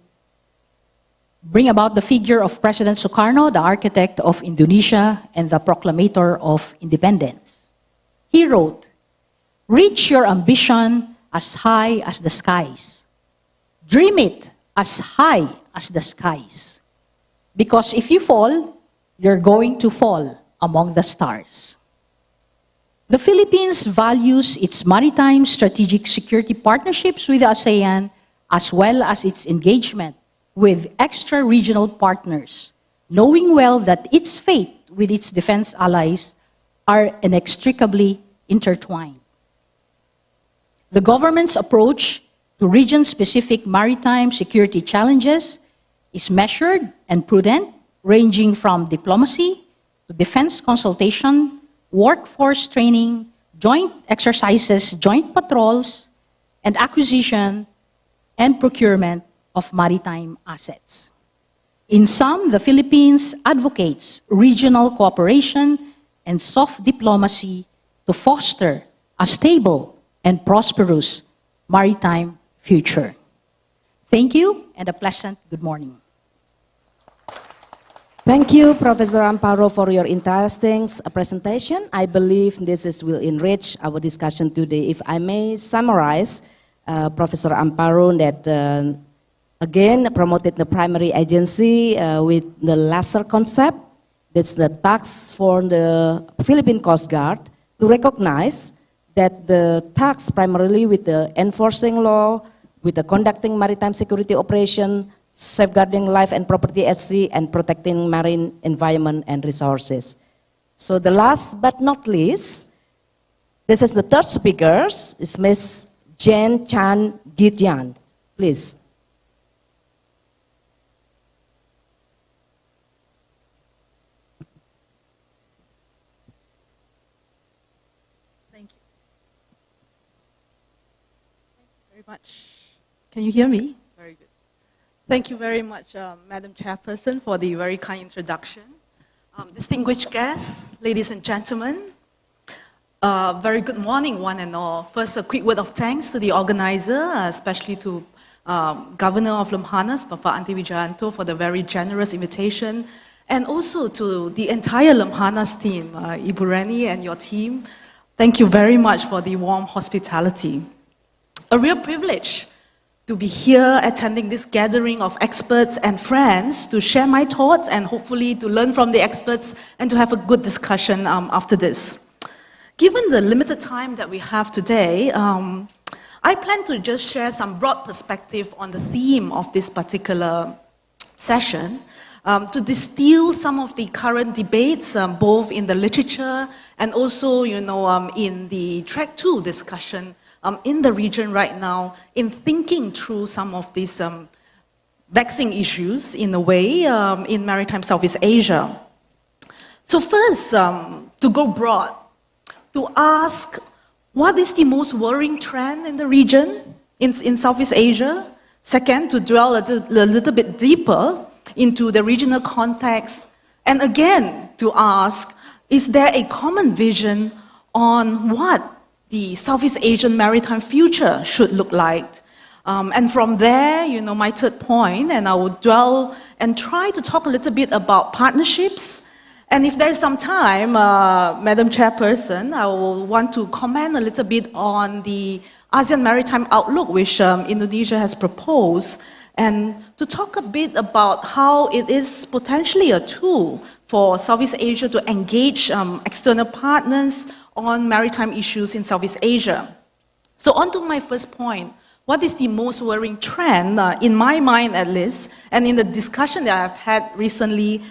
bring about the figure of President Sukarno, the architect of Indonesia and the proclamator of independence. He wrote, "Reach your ambition as high as the skies. Dream it as high as the skies. Because if you fall, you're going to fall among the stars." The Philippines values its maritime strategic security partnerships with ASEAN, as well as its engagement with extra-regional partners, knowing well that its fate with its defense allies are inextricably intertwined. The government's approach to region-specific maritime security challenges is measured and prudent, ranging from diplomacy to defense consultation, workforce training, joint exercises, joint patrols, and acquisition and procurement of maritime assets. In sum, the Philippines advocates regional cooperation and soft diplomacy to foster a stable and prosperous maritime future. Thank you, and a pleasant good morning.
Thank you, Professor Amparo, for your interesting presentation. I believe this will enrich our discussion today. If I may summarize, Professor Amparo that again promoted the primary agency with the lesser concept. That's the task for the Philippine Coast Guard to recognize that the task primarily with the enforcing law, with the conducting maritime security operation, safeguarding life and property at sea, and protecting marine environment and resources. So the last but not least, this is the third speaker, is Ms. Jen Chan Gityan. Please.
Thank you. Thank you very much. Can you hear me? Very good. Thank you very much, Madam Chairperson, for the very kind introduction. Distinguished guests, ladies and gentlemen, very good morning, one and all. First, a quick word of thanks to the organizer, especially to Governor of Lemhanas, Bapak Anti Wijayanto, for the very generous invitation, and also to the entire Lemhanas team, Ibu Reni and your team. Thank you very much for the warm hospitality. A real privilege to be here attending this gathering of experts and friends to share my thoughts and hopefully to learn from the experts and to have a good discussion after this. given the limited time that we have today, I plan to just share some broad perspective on the theme of this particular session, to distill some of the current debates, both in the literature and also, in the track 2 discussion in the region right now, in thinking through some of these vexing issues, in a way, in maritime Southeast Asia. So first, to go broad, to ask what is the most worrying trend in the region, in Southeast Asia. Second, to dwell a little bit deeper into the regional context. And again, to ask, is there a common vision on what the Southeast Asian maritime future should look like? And from there, my third point, and I will dwell and try to talk a little bit about partnerships. And if there's some time, Madam Chairperson, I will want to comment a little bit on the ASEAN Maritime Outlook, which Indonesia has proposed, and to talk a bit about how it is potentially a tool for Southeast Asia to engage external partners on maritime issues in Southeast Asia. So on to my first point. What is the most worrying trend, in my mind at least, and in the discussion that I've had recently,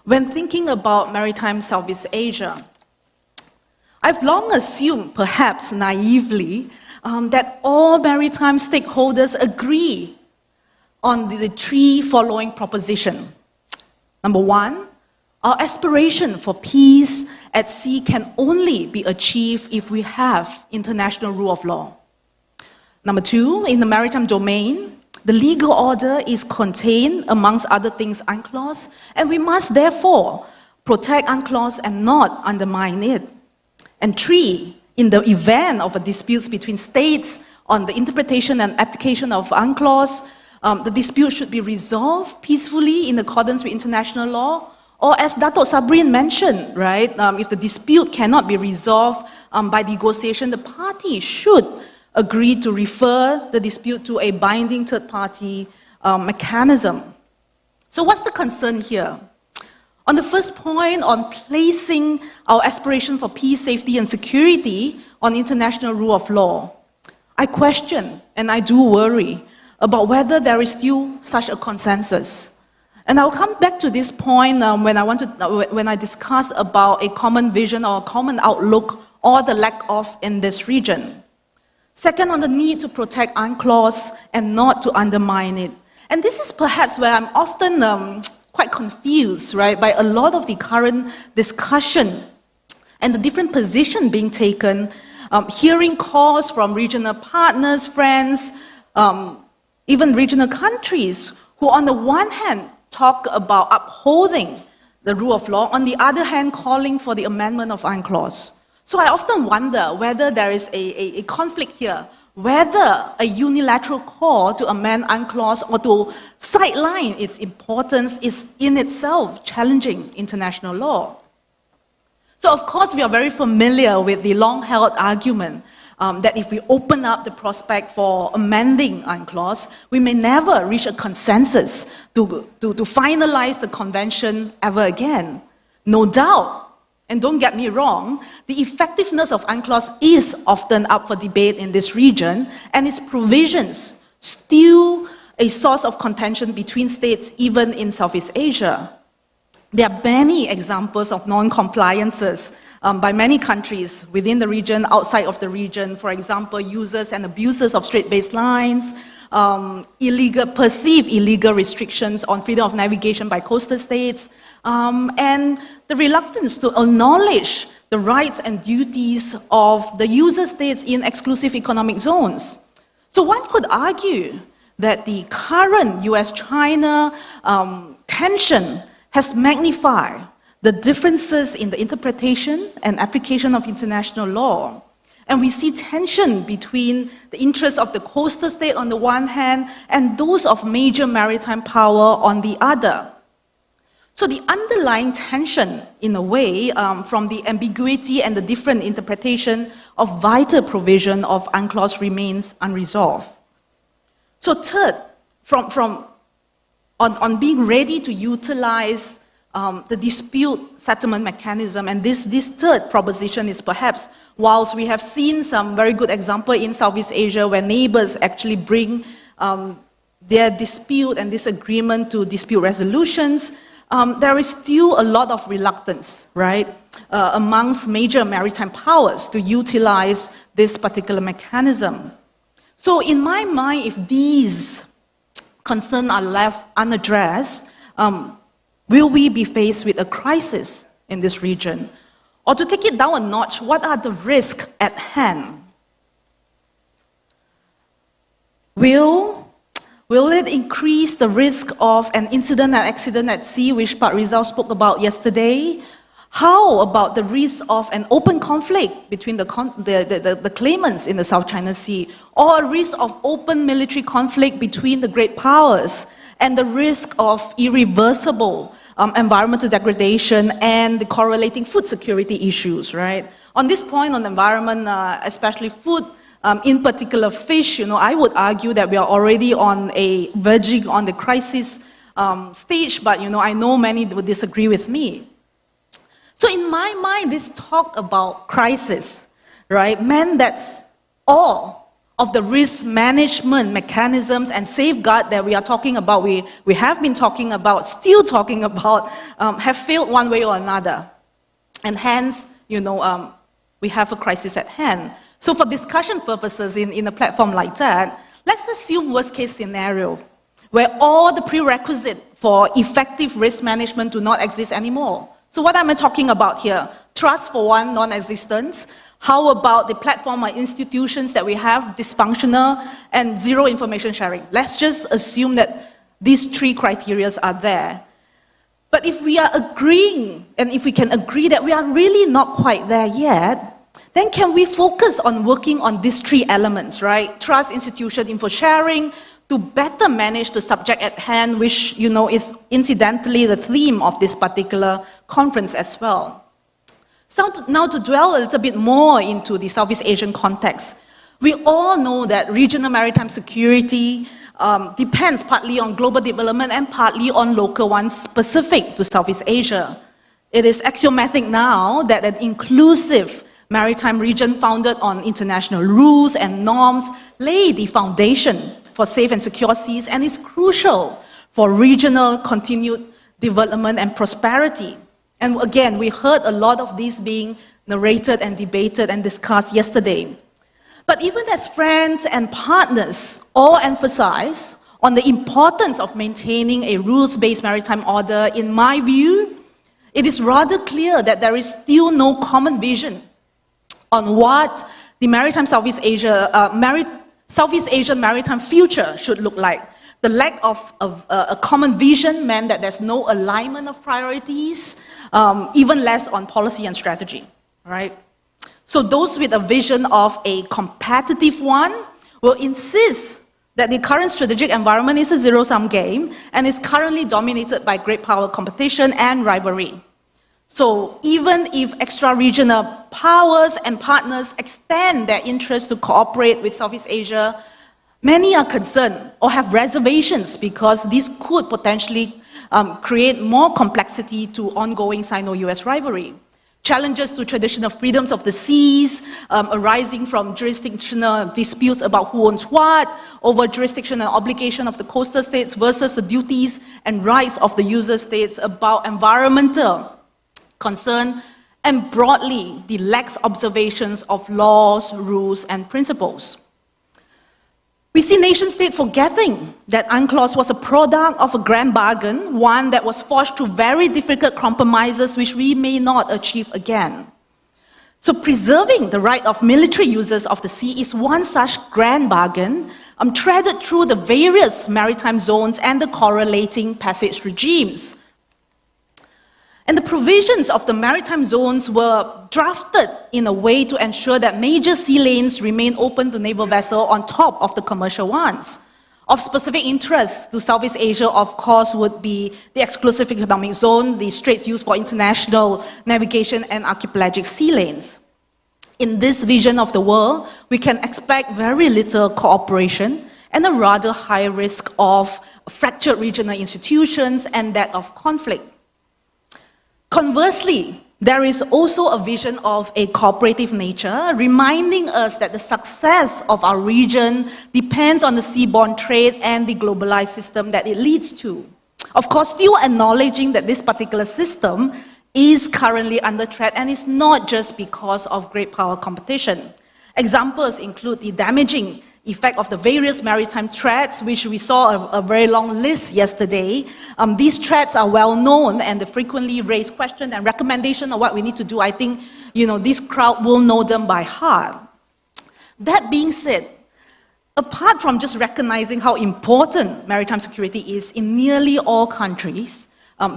when thinking about maritime Southeast Asia? I've long assumed, perhaps naively, that all maritime stakeholders agree on the 3 following propositions. Number 1, our aspiration for peace at sea can only be achieved if we have international rule of law. Number 2, in the maritime domain, the legal order is contained, amongst other things, UNCLOS, and we must therefore protect UNCLOS and not undermine it. And 3, in the event of a dispute between states on the interpretation and application of UNCLOS, the dispute should be resolved peacefully in accordance with international law, or as Datuk Sabirin mentioned, right, if the dispute cannot be resolved by negotiation, the party should agree to refer the dispute to a binding third-party mechanism. So what's the concern here? On the first point, on placing our aspiration for peace, safety, and security on international rule of law, I question, and I do worry, about whether there is still such a consensus. And I'll come back to this point when I discuss about a common vision or a common outlook, or the lack of, in this region. Second, on the need to protect UNCLOS and not to undermine it. And this is perhaps where I'm often quite confused, right, by a lot of the current discussion and the different position being taken, hearing calls from regional partners, friends, even regional countries, who on the one hand talk about upholding the rule of law, on the other hand calling for the amendment of UNCLOS. So I often wonder whether there is a conflict here, whether a unilateral call to amend UNCLOS or to sideline its importance is in itself challenging international law. So of course we are very familiar with the long-held argument that if we open up the prospect for amending UNCLOS, we may never reach a consensus to finalize the convention ever again. No doubt. And don't get me wrong, the effectiveness of UNCLOS is often up for debate in this region, and its provisions still a source of contention between states, even in Southeast Asia. There are many examples of non-compliances by many countries within the region, outside of the region. For example, users and abusers of strait-based lines, perceived illegal restrictions on freedom of navigation by coastal states, and the reluctance to acknowledge the rights and duties of the user states in exclusive economic zones. So one could argue that the current US-China tension has magnified the differences in the interpretation and application of international law. And we see tension between the interests of the coastal state on the one hand and those of major maritime power on the other. So the underlying tension, in a way, from the ambiguity and the different interpretation of vital provision of UNCLOS remains unresolved. So third, on being ready to utilize the dispute settlement mechanism. And this third proposition is perhaps, whilst we have seen some very good example in Southeast Asia where neighbors actually bring their dispute and disagreement to dispute resolutions, there is still a lot of reluctance, right, amongst major maritime powers to utilize this particular mechanism. So in my mind, if these concerns are left unaddressed, will we be faced with a crisis in this region? Or to take it down a notch, what are the risks at hand? Will it increase the risk of an incident and accident at sea, which Pak Rizal spoke about yesterday? How about the risk of an open conflict between the claimants in the South China Sea, or a risk of open military conflict between the great powers, and the risk of irreversible environmental degradation and the correlating food security issues, right? On this point on environment, especially food, in particular fish, I would argue that we are already verging on the crisis stage, but I know many would disagree with me. So in my mind, this talk about crisis, right, meant that's all of the risk management mechanisms and safeguard that we are talking about, we have been talking about, still talking about, have failed one way or another. And hence, we have a crisis at hand. So for discussion purposes in a platform like that, let's assume worst case scenario, where all the prerequisites for effective risk management do not exist anymore. So what am I talking about here? Trust for one, non-existence. How about the platform or institutions that we have, dysfunctional, and zero information sharing? Let's just assume that these three criteria are there. But if we are agreeing, and if we can agree that we are really not quite there yet, then can we focus on working on these three elements, right? Trust, institution, info sharing, to better manage the subject at hand, which, is incidentally the theme of this particular conference as well. So now to dwell a little bit more into the Southeast Asian context, we all know that regional maritime security depends partly on global development and partly on local ones specific to Southeast Asia. It is axiomatic now that an inclusive maritime region founded on international rules and norms lay the foundation for safe and secure seas and is crucial for regional continued development and prosperity. And again, we heard a lot of these being narrated and debated and discussed yesterday. But even as friends and partners all emphasize on the importance of maintaining a rules-based maritime order, in my view, it is rather clear that there is still no common vision on what the Southeast Asian maritime future should look like. The lack of a common vision meant that there's no alignment of priorities, even less on policy and strategy, right? So those with a vision of a competitive one will insist that the current strategic environment is a zero-sum game and is currently dominated by great power competition and rivalry. So even if extra-regional powers and partners extend their interest to cooperate with Southeast Asia, many are concerned or have reservations because this could potentially create more complexity to ongoing Sino-US rivalry. Challenges to traditional freedoms of the seas arising from jurisdictional disputes about who owns what, over jurisdictional obligation of the coastal states versus the duties and rights of the user states, about environmental concern, and broadly the lax observations of laws, rules, and principles. We see nation-state forgetting that UNCLOS was a product of a grand bargain, one that was forged through very difficult compromises which we may not achieve again. So preserving the right of military users of the sea is one such grand bargain, threaded through the various maritime zones and the correlating passage regimes. And the provisions of the maritime zones were drafted in a way to ensure that major sea lanes remain open to naval vessels on top of the commercial ones. Of specific interest to Southeast Asia, of course, would be the exclusive economic zone, the straits used for international navigation, and archipelagic sea lanes. In this vision of the world, we can expect very little cooperation and a rather high risk of fractured regional institutions and that of conflict. Conversely, there is also a vision of a cooperative nature, reminding us that the success of our region depends on the seaborne trade and the globalized system that it leads to. Of course, still acknowledging that this particular system is currently under threat, and it's not just because of great power competition. Examples include the damaging effect of the various maritime threats, which we saw a very long list yesterday. These threats are well known, and the frequently raised questions and recommendations of what we need to do, I think, this crowd will know them by heart. That being said, apart from just recognizing how important maritime security is in nearly all countries,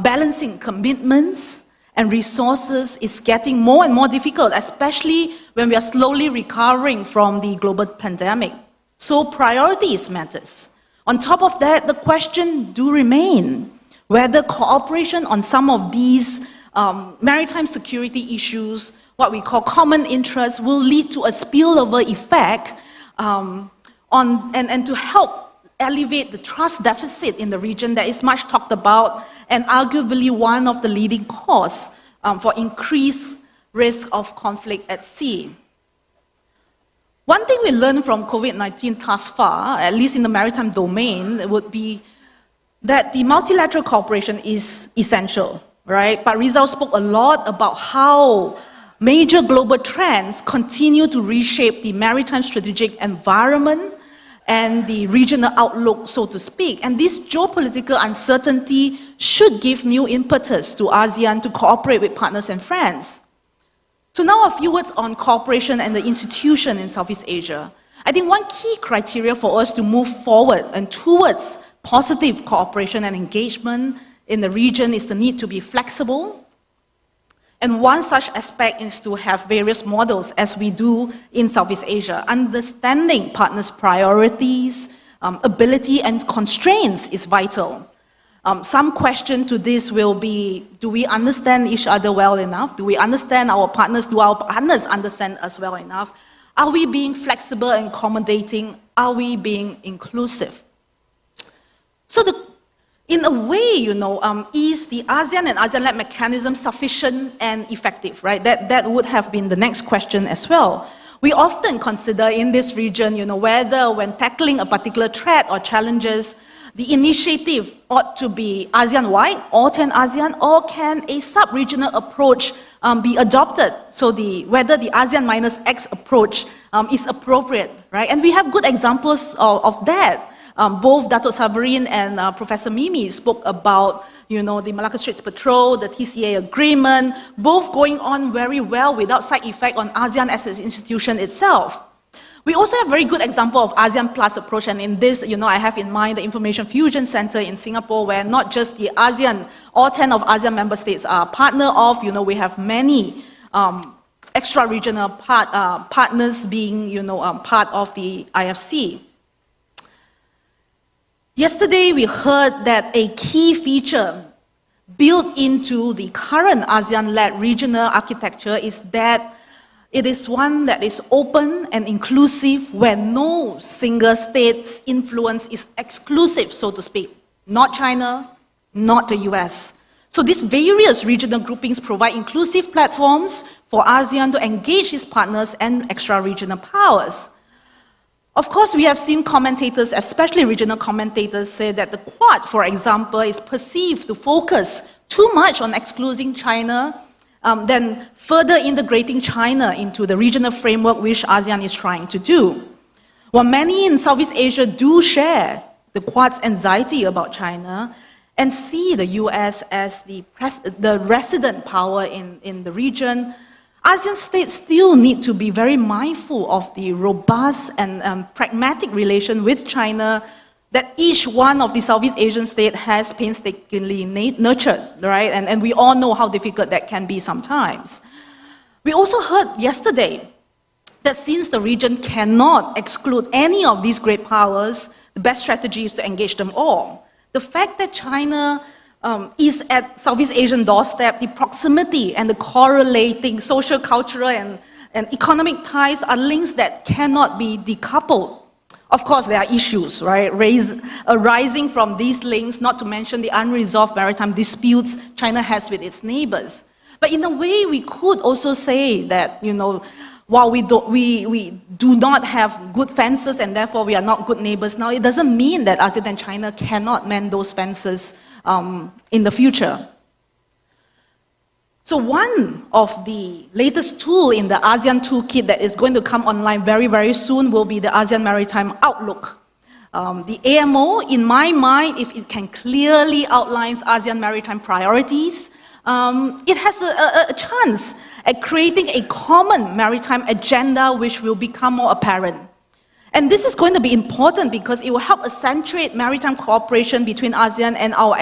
balancing commitments and resources is getting more and more difficult, especially when we are slowly recovering from the global pandemic. So priorities matters. On top of that, the question do remain whether cooperation on some of these maritime security issues, what we call common interests, will lead to a spillover effect and to help alleviate the trust deficit in the region that is much talked about and arguably one of the leading cause for increased risk of conflict at sea. One thing we learned from COVID-19 thus far, at least in the maritime domain, would be that the multilateral cooperation is essential, right? But Rizal spoke a lot about how major global trends continue to reshape the maritime strategic environment and the regional outlook, so to speak. And this geopolitical uncertainty should give new impetus to ASEAN to cooperate with partners and friends. So now a few words on cooperation and the institution in Southeast Asia. I think one key criteria for us to move forward and towards positive cooperation and engagement in the region is the need to be flexible. And one such aspect is to have various models, as we do in Southeast Asia. Understanding partners' priorities, ability, and constraints is vital. Some question to this will be, do we understand each other well enough? Do we understand our partners? Do our partners understand us well enough? Are we being flexible and accommodating? Are we being inclusive? So in a way, is the ASEAN and ASEAN-led mechanism sufficient and effective, right? That would have been the next question as well. We often consider in this region, whether when tackling a particular threat or challenges, the initiative ought to be ASEAN-wide, all 10 ASEAN, or can a sub-regional approach be adopted? So whether the ASEAN minus X approach is appropriate, right? And we have good examples of that. Both Datuk Sabirin and Professor Mimi spoke about, the Malacca Straits Patrol, the TCA agreement, both going on very well without side effect on ASEAN as an institution itself. We also have a very good example of ASEAN Plus approach, and in this, I have in mind the Information Fusion Center in Singapore, where not just the ASEAN, all 10 of ASEAN member states are partner of, we have many extra-regional partners being, part of the IFC. Yesterday, we heard that a key feature built into the current ASEAN-led regional architecture is that it is one that is open and inclusive, where no single state's influence is exclusive, so to speak. Not China, not the US. So these various regional groupings provide inclusive platforms for ASEAN to engage its partners and extra-regional powers. Of course, we have seen commentators, especially regional commentators, say that the Quad, for example, is perceived to focus too much on excluding China, then further integrating China into the regional framework which ASEAN is trying to do. While many in Southeast Asia do share the Quad's anxiety about China and see the US as the resident power in the region, ASEAN states still need to be very mindful of the robust and pragmatic relation with China that each one of the Southeast Asian states has painstakingly nurtured, right? And we all know how difficult that can be sometimes. We also heard yesterday that since the region cannot exclude any of these great powers, the best strategy is to engage them all. The fact that China is at Southeast Asian doorstep, the proximity and the correlating social, cultural, and economic ties are links that cannot be decoupled. Of course, there are issues, right, arising from these links, not to mention the unresolved maritime disputes China has with its neighbors. But in a way, we could also say that, while we do not have good fences and therefore we are not good neighbors now, it doesn't mean that ASEAN and China cannot mend those fences in the future. So one of the latest tool in the ASEAN toolkit that is going to come online very, very soon will be the ASEAN Maritime Outlook. The AMO, in my mind, if it can clearly outline ASEAN maritime priorities, it has a chance at creating a common maritime agenda which will become more apparent. And this is going to be important because it will help accentuate maritime cooperation between ASEAN and our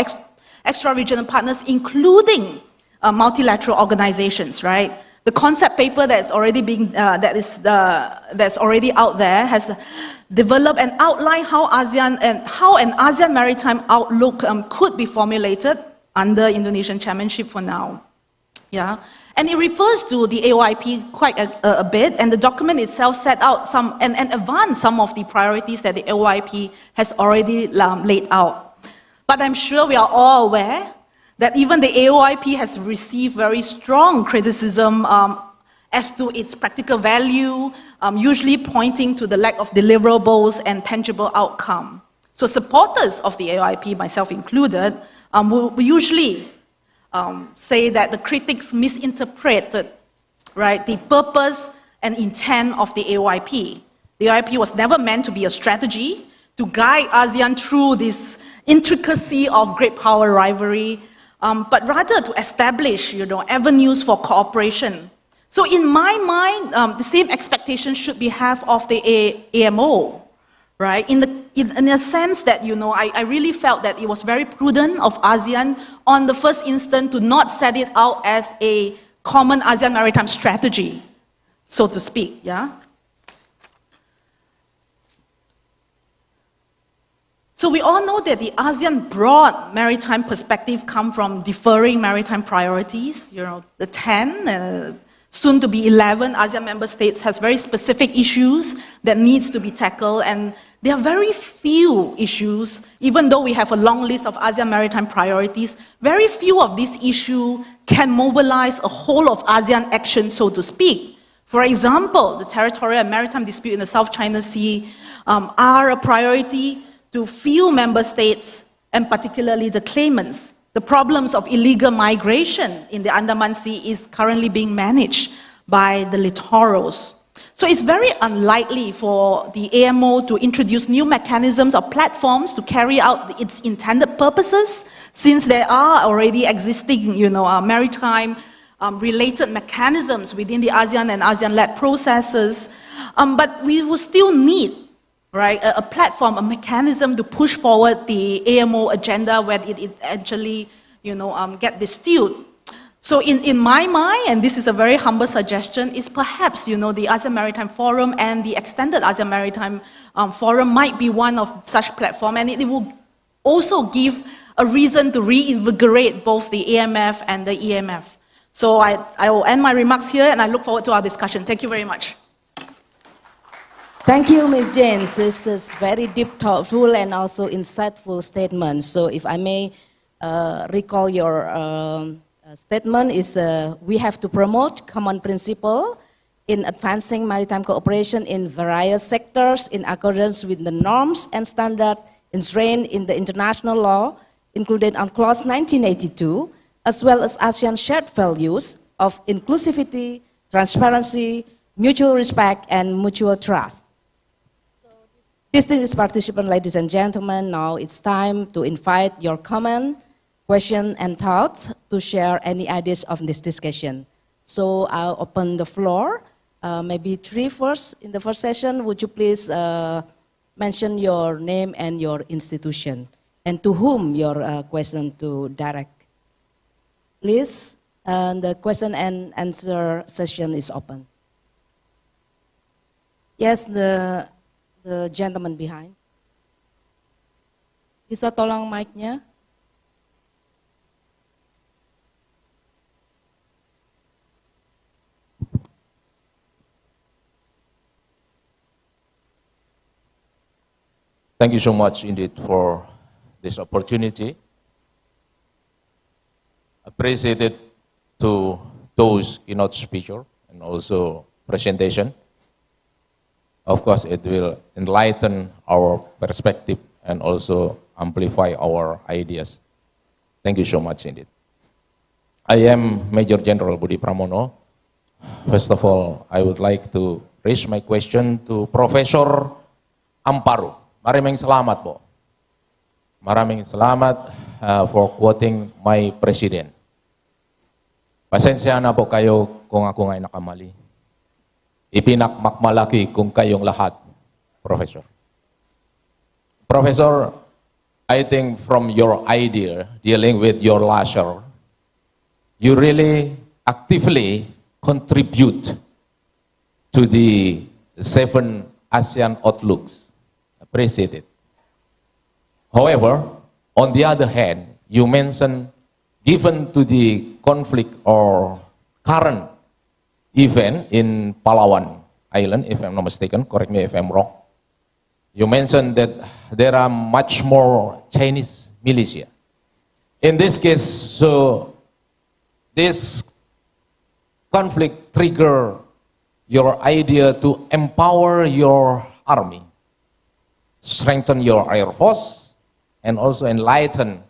extra-regional partners, including multilateral organizations, right? The concept paper that's already that's already out there has developed and outlined how an ASEAN maritime outlook could be formulated under Indonesian chairmanship for now. Yeah, and it refers to the AOIP quite a bit, and the document itself set out and advanced some of the priorities that the AOIP has already laid out. But I'm sure we are all aware that even the AOIP has received very strong criticism as to its practical value, usually pointing to the lack of deliverables and tangible outcome. So supporters of the AOIP, myself included, will usually say that the critics misinterpreted, right, the purpose and intent of the AOIP. The AOIP was never meant to be a strategy to guide ASEAN through this intricacy of great power rivalry, but rather to establish, avenues for cooperation. So in my mind, the same expectation should be have of the AMO, right? In a sense that, I really felt that it was very prudent of ASEAN on the first instance to not set it out as a common ASEAN maritime strategy, so to speak, yeah? So we all know that the ASEAN broad maritime perspective comes from differing maritime priorities. The 10, soon to be 11 ASEAN member states has very specific issues that needs to be tackled, and there are very few issues, even though we have a long list of ASEAN maritime priorities, very few of these issues can mobilize a whole of ASEAN action, so to speak. For example, the territorial and maritime dispute in the South China Sea are a priority to few member states, and particularly the claimants. The problems of illegal migration in the Andaman Sea is currently being managed by the littorals. So it's very unlikely for the AMO to introduce new mechanisms or platforms to carry out its intended purposes, since there are already existing, maritime related mechanisms within the ASEAN and ASEAN-led processes. But we will still need, right, a platform, a mechanism to push forward the AMO agenda where it actually, get distilled. So in my mind, and this is a very humble suggestion, is perhaps, the ASEAN Maritime Forum and the extended ASEAN Maritime Forum might be one of such platform, and it will also give a reason to reinvigorate both the AMF and the EMF. So I will end my remarks here, and I look forward to our discussion. Thank you very much.
Thank you, Ms. James. This is very deep, thoughtful, and also insightful statement. So if I may recall your statement is we have to promote common principle in advancing maritime cooperation in various sectors in accordance with the norms and standards enshrined in the international law, included on Clause 1982, as well as ASEAN shared values of inclusivity, transparency, mutual respect, and mutual trust. Distinguished participants, ladies and gentlemen, now it's time to invite your comment, question, and thoughts to share any ideas of this discussion. So I'll open the floor. Maybe three first in the first session. Would you please mention your name and your institution, and to whom your question to direct? Please, the question and answer session is open. Yes, the gentleman behind. Bisa tolong mic-nya?
Thank you so much indeed for this opportunity. Appreciate it to those keynote speaker and also presentation. Of course, it will enlighten our perspective and also amplify our ideas. Thank you so much indeed. I am Major General Budi Pramono. First of all, I would like to raise my question to Profesor Amparo. Maraming salamat po. Maraming salamat for quoting my president. Pasensya na po kayo kung ako nga'y nakamali. Ipinakmakmalaki kung kayong lahat, Professor. Professor, I think from your idea dealing with your leisure, you really actively contribute to the 7 ASEAN outlooks. Appreciate it. However, on the other hand, you mentioned, given to the conflict or current event in Palawan Island, if I'm not mistaken, correct me if I'm wrong, you mentioned that there are much more Chinese militia. In this case, so this conflict trigger your idea to empower your army, strengthen your air force, and also enlighten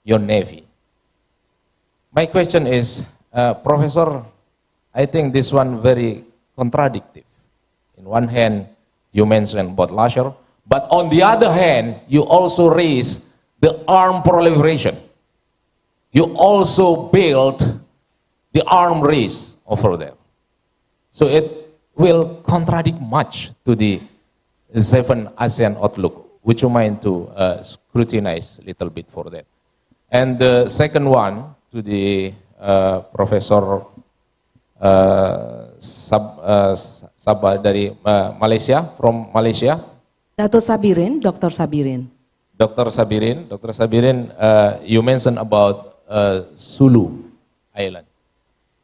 your navy. My question is, Professor, I think this one very contradictory. In one hand, you mentioned about leisure, but on the other hand, you also raise the armed proliferation. You also build the arm race over there. So it will contradict much to the 7 ASEAN outlook. Would you mind to scrutinize a little bit for that? And the second one to the Professor dari Malaysia, from Malaysia.
Datuk Sabirin, Dr. Sabirin.
Dr. Sabirin, you mentioned about Sulu Island,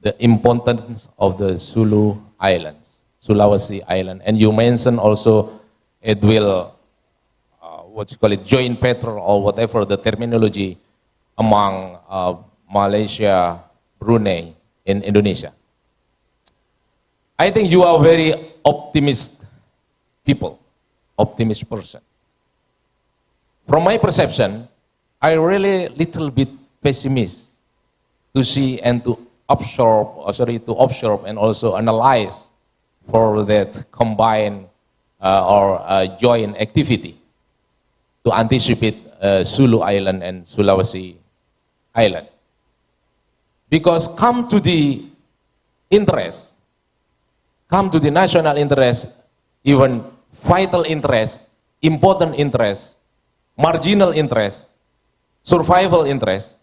the importance of the Sulu Islands, Sulawesi Island, and you mentioned also it will, what you call it, joint petrol or whatever the terminology among Malaysia, Brunei, in Indonesia. I think you are very optimist person. From my perception, I really little bit pessimist to see and to observe and also analyze for that combined or joint activity to anticipate Sulu Island and Sulawesi Island. Because come to the interest, come to the national interest, even vital interest, important interest, marginal interest, survival interest,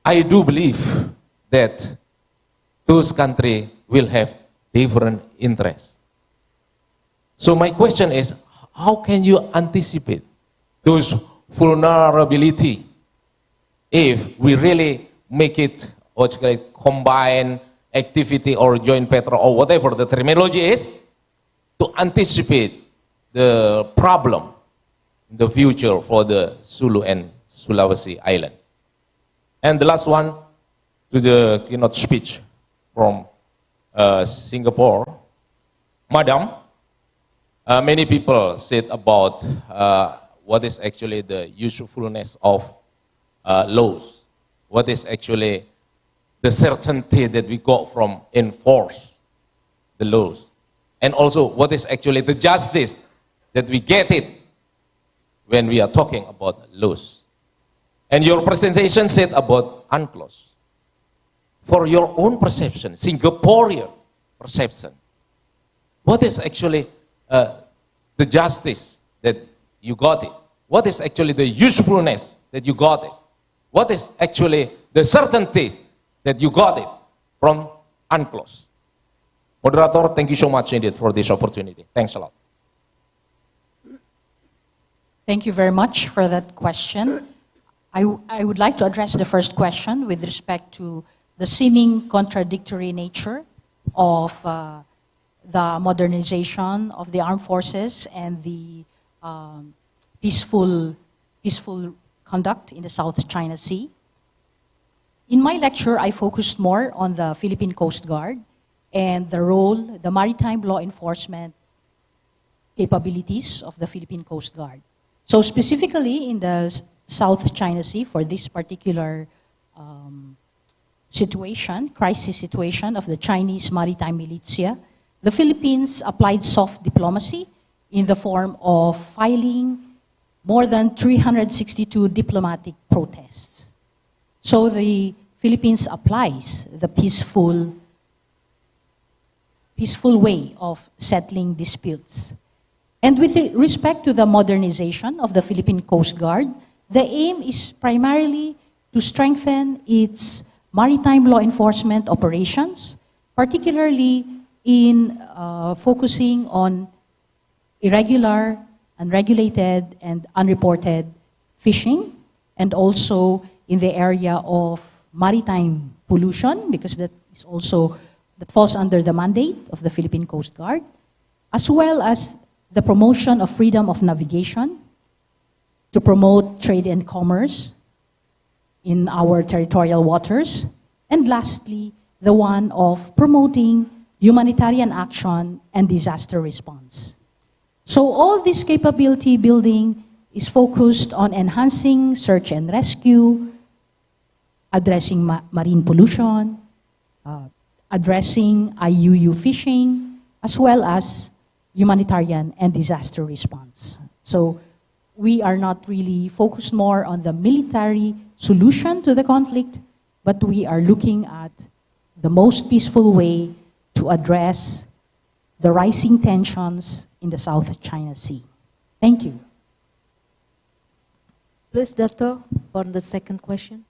I do believe that those countries will have different interests. So my question is, how can you anticipate those vulnerability if we really make it what's called combined activity or joint petrol or whatever the terminology is, to anticipate the problem in the future for the Sulu and Sulawesi Island. And the last one, to the keynote speech from Singapore. Madam, many people said about what is actually the usefulness of laws. What is actually the certainty that we got from enforce the laws. And also what is actually the justice that we get it when we are talking about laws. And your presentation said about UNCLOS. For your own perception, Singaporean perception, what is actually the justice that you got it? What is actually the usefulness that you got it? What is actually the certainty that you got it from UNCLOS? Moderator, thank you so much indeed for this opportunity. Thanks a lot.
Thank you very much for that question. I would like to address the first question with respect to the seeming contradictory nature of the modernization of the armed forces and the peaceful conduct in the South China Sea. In my lecture, I focused more on the Philippine Coast Guard and the role, the maritime law enforcement capabilities of the Philippine Coast Guard. So specifically in the South China Sea, for this particular situation, crisis situation of the Chinese maritime militia, the Philippines applied soft diplomacy in the form of filing more than 362 diplomatic protests. So the Philippines applies the peaceful way of settling disputes. And with respect to the modernization of the Philippine Coast Guard, the aim is primarily to strengthen its maritime law enforcement operations, particularly in focusing on irregular, unregulated, and unreported fishing, and also in the area of maritime pollution, because that falls under the mandate of the Philippine Coast Guard, as well as the promotion of freedom of navigation to promote trade and commerce in our territorial waters, and lastly, the one of promoting humanitarian action and disaster response. So all this capability building is focused on enhancing search and rescue, addressing marine pollution, addressing IUU fishing, as well as humanitarian and disaster response. So we are not really focused more on the military solution to the conflict, but we are looking at the most peaceful way to address the rising tensions in the South China Sea. Thank you.
Please, Datuk, for the second question.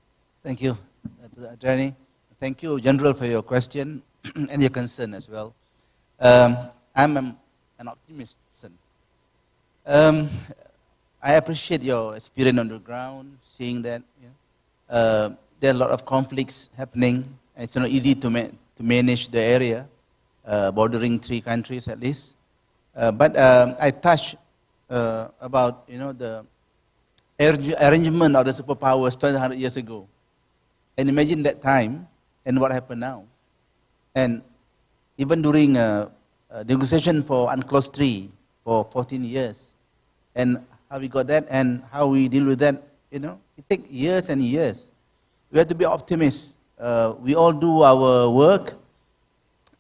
Thank you, Adriani. Thank you, General, for your question and your concern as well. I'm an optimist. I appreciate your experience on the ground, seeing that there are a lot of conflicts happening. It's not easy to manage the area, bordering 3 countries at least. But I touched about the arrangement of the superpowers 200 years ago. And imagine that time and what happened now. And even during negotiation for UNCLOS 3 for 14 years, and how we got that and how we deal with that, it takes years and years. We have to be optimists. We all do our work.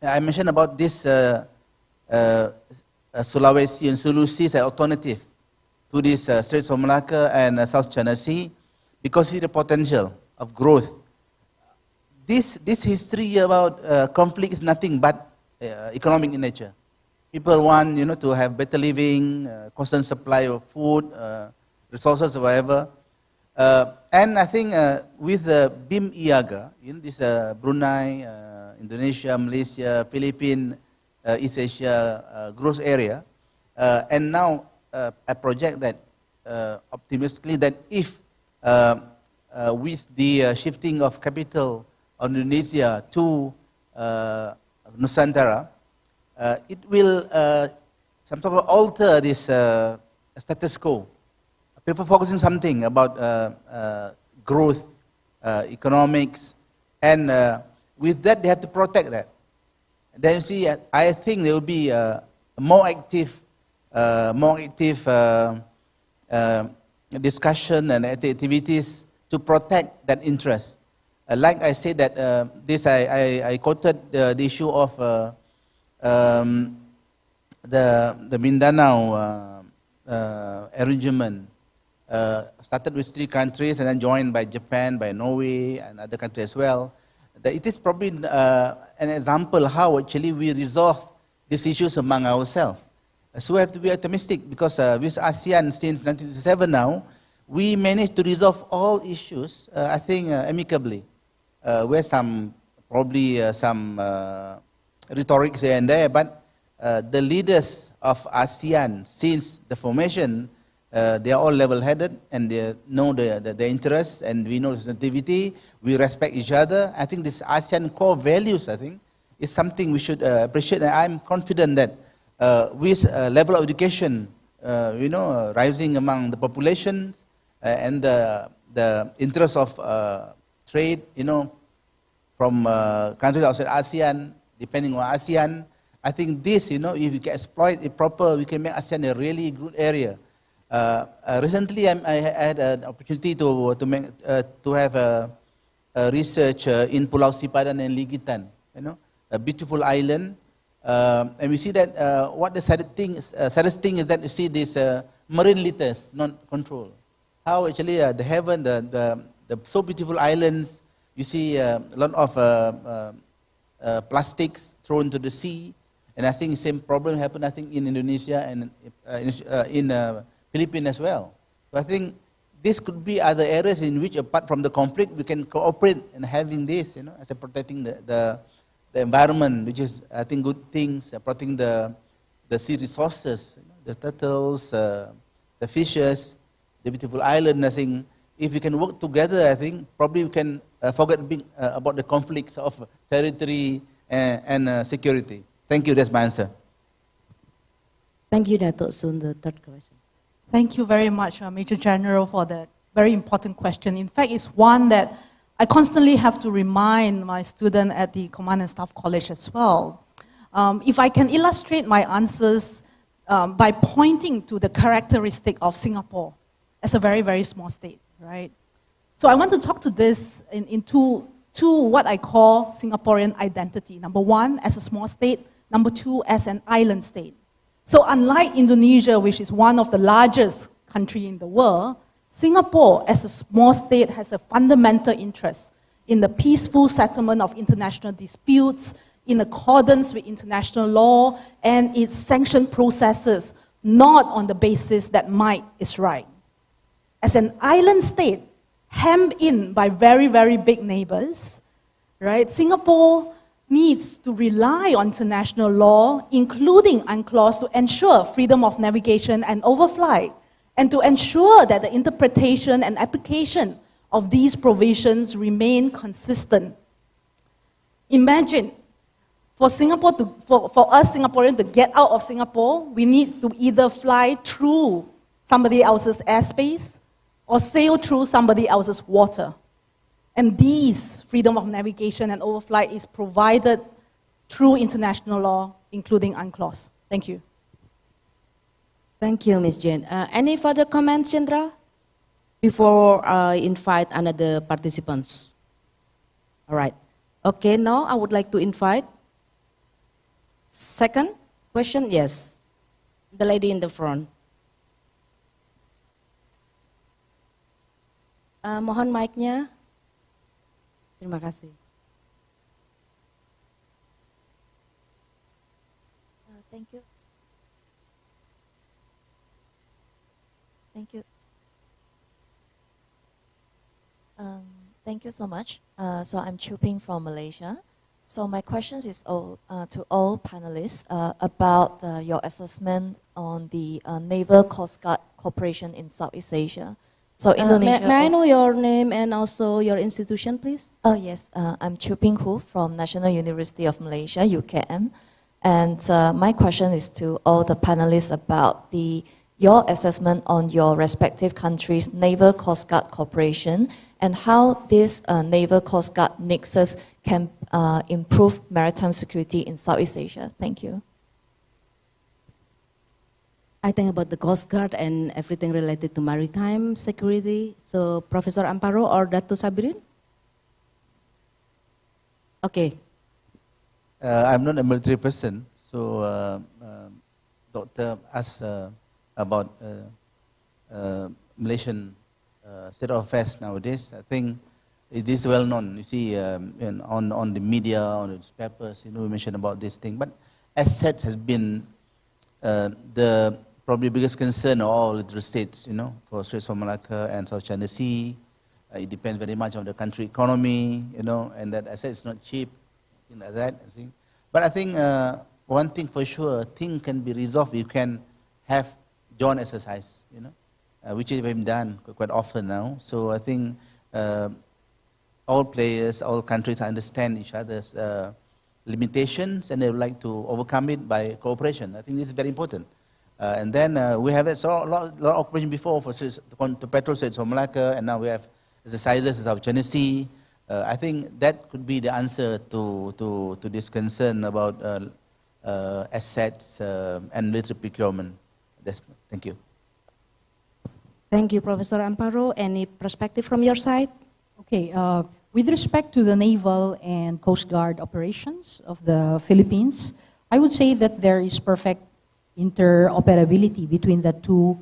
I mentioned about this Sulawesi and Sulu Sea as an alternative to this Straits of Malacca and South China Sea, because see the potential of growth. This history about conflict is nothing but economic in nature. People want to have better living, constant supply of food, resources, or whatever. And I think with the BIM IAGA, this Brunei, Indonesia, Malaysia, Philippines, East Asia growth area, and now I project that optimistically that if with the shifting of capital of Indonesia to Nusantara, it will some sort of alter this status quo. People focusing something about growth, economics, and with that they have to protect that. Then you see, I think there will be more active discussion and activities to protect that interest. Like I said that I quoted the issue of the Mindanao arrangement. Started with 3 countries and then joined by Japan, by Norway, and other countries as well. It is probably an example how actually we resolve these issues among ourselves. So we have to be optimistic, because with ASEAN since 1967 now, we managed to resolve all issues, I think, amicably. Where probably some rhetoric here and there, but the leaders of ASEAN since the formation, they are all level-headed and they know the interests, and we know the sensitivity, we respect each other. I think this ASEAN core values, I think, is something we should appreciate, and I'm confident that with level of education, rising among the population and the interest of trade, from countries outside ASEAN, depending on ASEAN. I think this, if we can exploit it proper, we can make ASEAN a really good area. Recently, I had an opportunity to have a research in Pulau Sipadan and Ligitan, a beautiful island. And we see that what the saddest thing is that you see these marine litters not controlled. How actually the heaven, the so beautiful islands, you see a lot of plastics thrown into the sea. And I think the same problem happened, I think, in Indonesia and in Philippines as well. So I think this could be other areas in which, apart from the conflict, we can cooperate in having this, as a protecting the environment, which is, I think, good things, protecting the sea resources, the turtles, the fishes, the beautiful island. I think if we can work together, I think probably we can forget about the conflicts of territory and security. Thank you, that's my answer.
Thank you, Datuk. Soon the third question.
Thank you very much, Major General, for that very important question. In fact, it's one that I constantly have to remind my student at the Command and Staff College as well. If I can illustrate my answers by pointing to the characteristic of Singapore as a very, very small state, right? So I want to talk to this in two what I call Singaporean identity. Number one, as a small state. Number two, as an island state. So unlike Indonesia, which is one of the largest countries in the world, Singapore, as a small state, has a fundamental interest in the peaceful settlement of international disputes in accordance with international law and its sanction processes, not on the basis that might is right. As an island state, hemmed in by very, very big neighbors, right? Singapore needs to rely on international law, including UNCLOS, to ensure freedom of navigation and overflight, and to ensure that the interpretation and application of these provisions remain consistent. Imagine, for us Singaporeans to get out of Singapore, we need to either fly through somebody else's airspace or sail through somebody else's water. And these freedom of navigation and overflight is provided through international law, including UNCLOS. Thank you.
Thank you, Ms. Jane. Any further comments, Chandra? Before I invite another participants. All right. Okay, now I would like to invite second question. Yes, the lady in the front. Mohon mic-nya. Terima kasih.
Thank you. Thank you. Thank you so much. So I'm Chuping from Malaysia. So my questions is to all panelists about your assessment on the Naval Coast Guard cooperation in Southeast Asia. So Indonesia.
May I know your name and also your institution, please?
Oh yes, I'm Chuping Hu from National University of Malaysia, UKM. And my question is to all the panelists about your assessment on your respective countries' Naval Coast Guard cooperation and how this Naval Coast Guard nexus can improve maritime security in Southeast Asia. Thank you.
I think about the Coast Guard and everything related to maritime security. So, Professor Amparo or Datuk Sabirin? Okay.
I'm not a military person, so Doctor asked about Malaysian state of affairs nowadays. I think it is well known. You see, on the media, on the newspapers, we mentioned about this thing. But assets has been the probably biggest concern of all the states, for Straits of Malacca and South China Sea. It depends very much on the country economy, and that asset is not cheap, things like that. But I think one thing for sure, thing can be resolved. You can have joint exercise, which is being done quite often now. So I think all players, all countries understand each other's limitations, and they would like to overcome it by cooperation. I think this is very important. And then we have a lot of operation before for the Petrol Straits of Malacca, and now we have exercises in South China Sea. I think that could be the answer to this concern about assets and military procurement. Thank you.
Thank you, Professor Amparo. Any perspective from your side?
Okay, with respect to the naval and Coast Guard operations of the Philippines, I would say that there is perfect interoperability between the two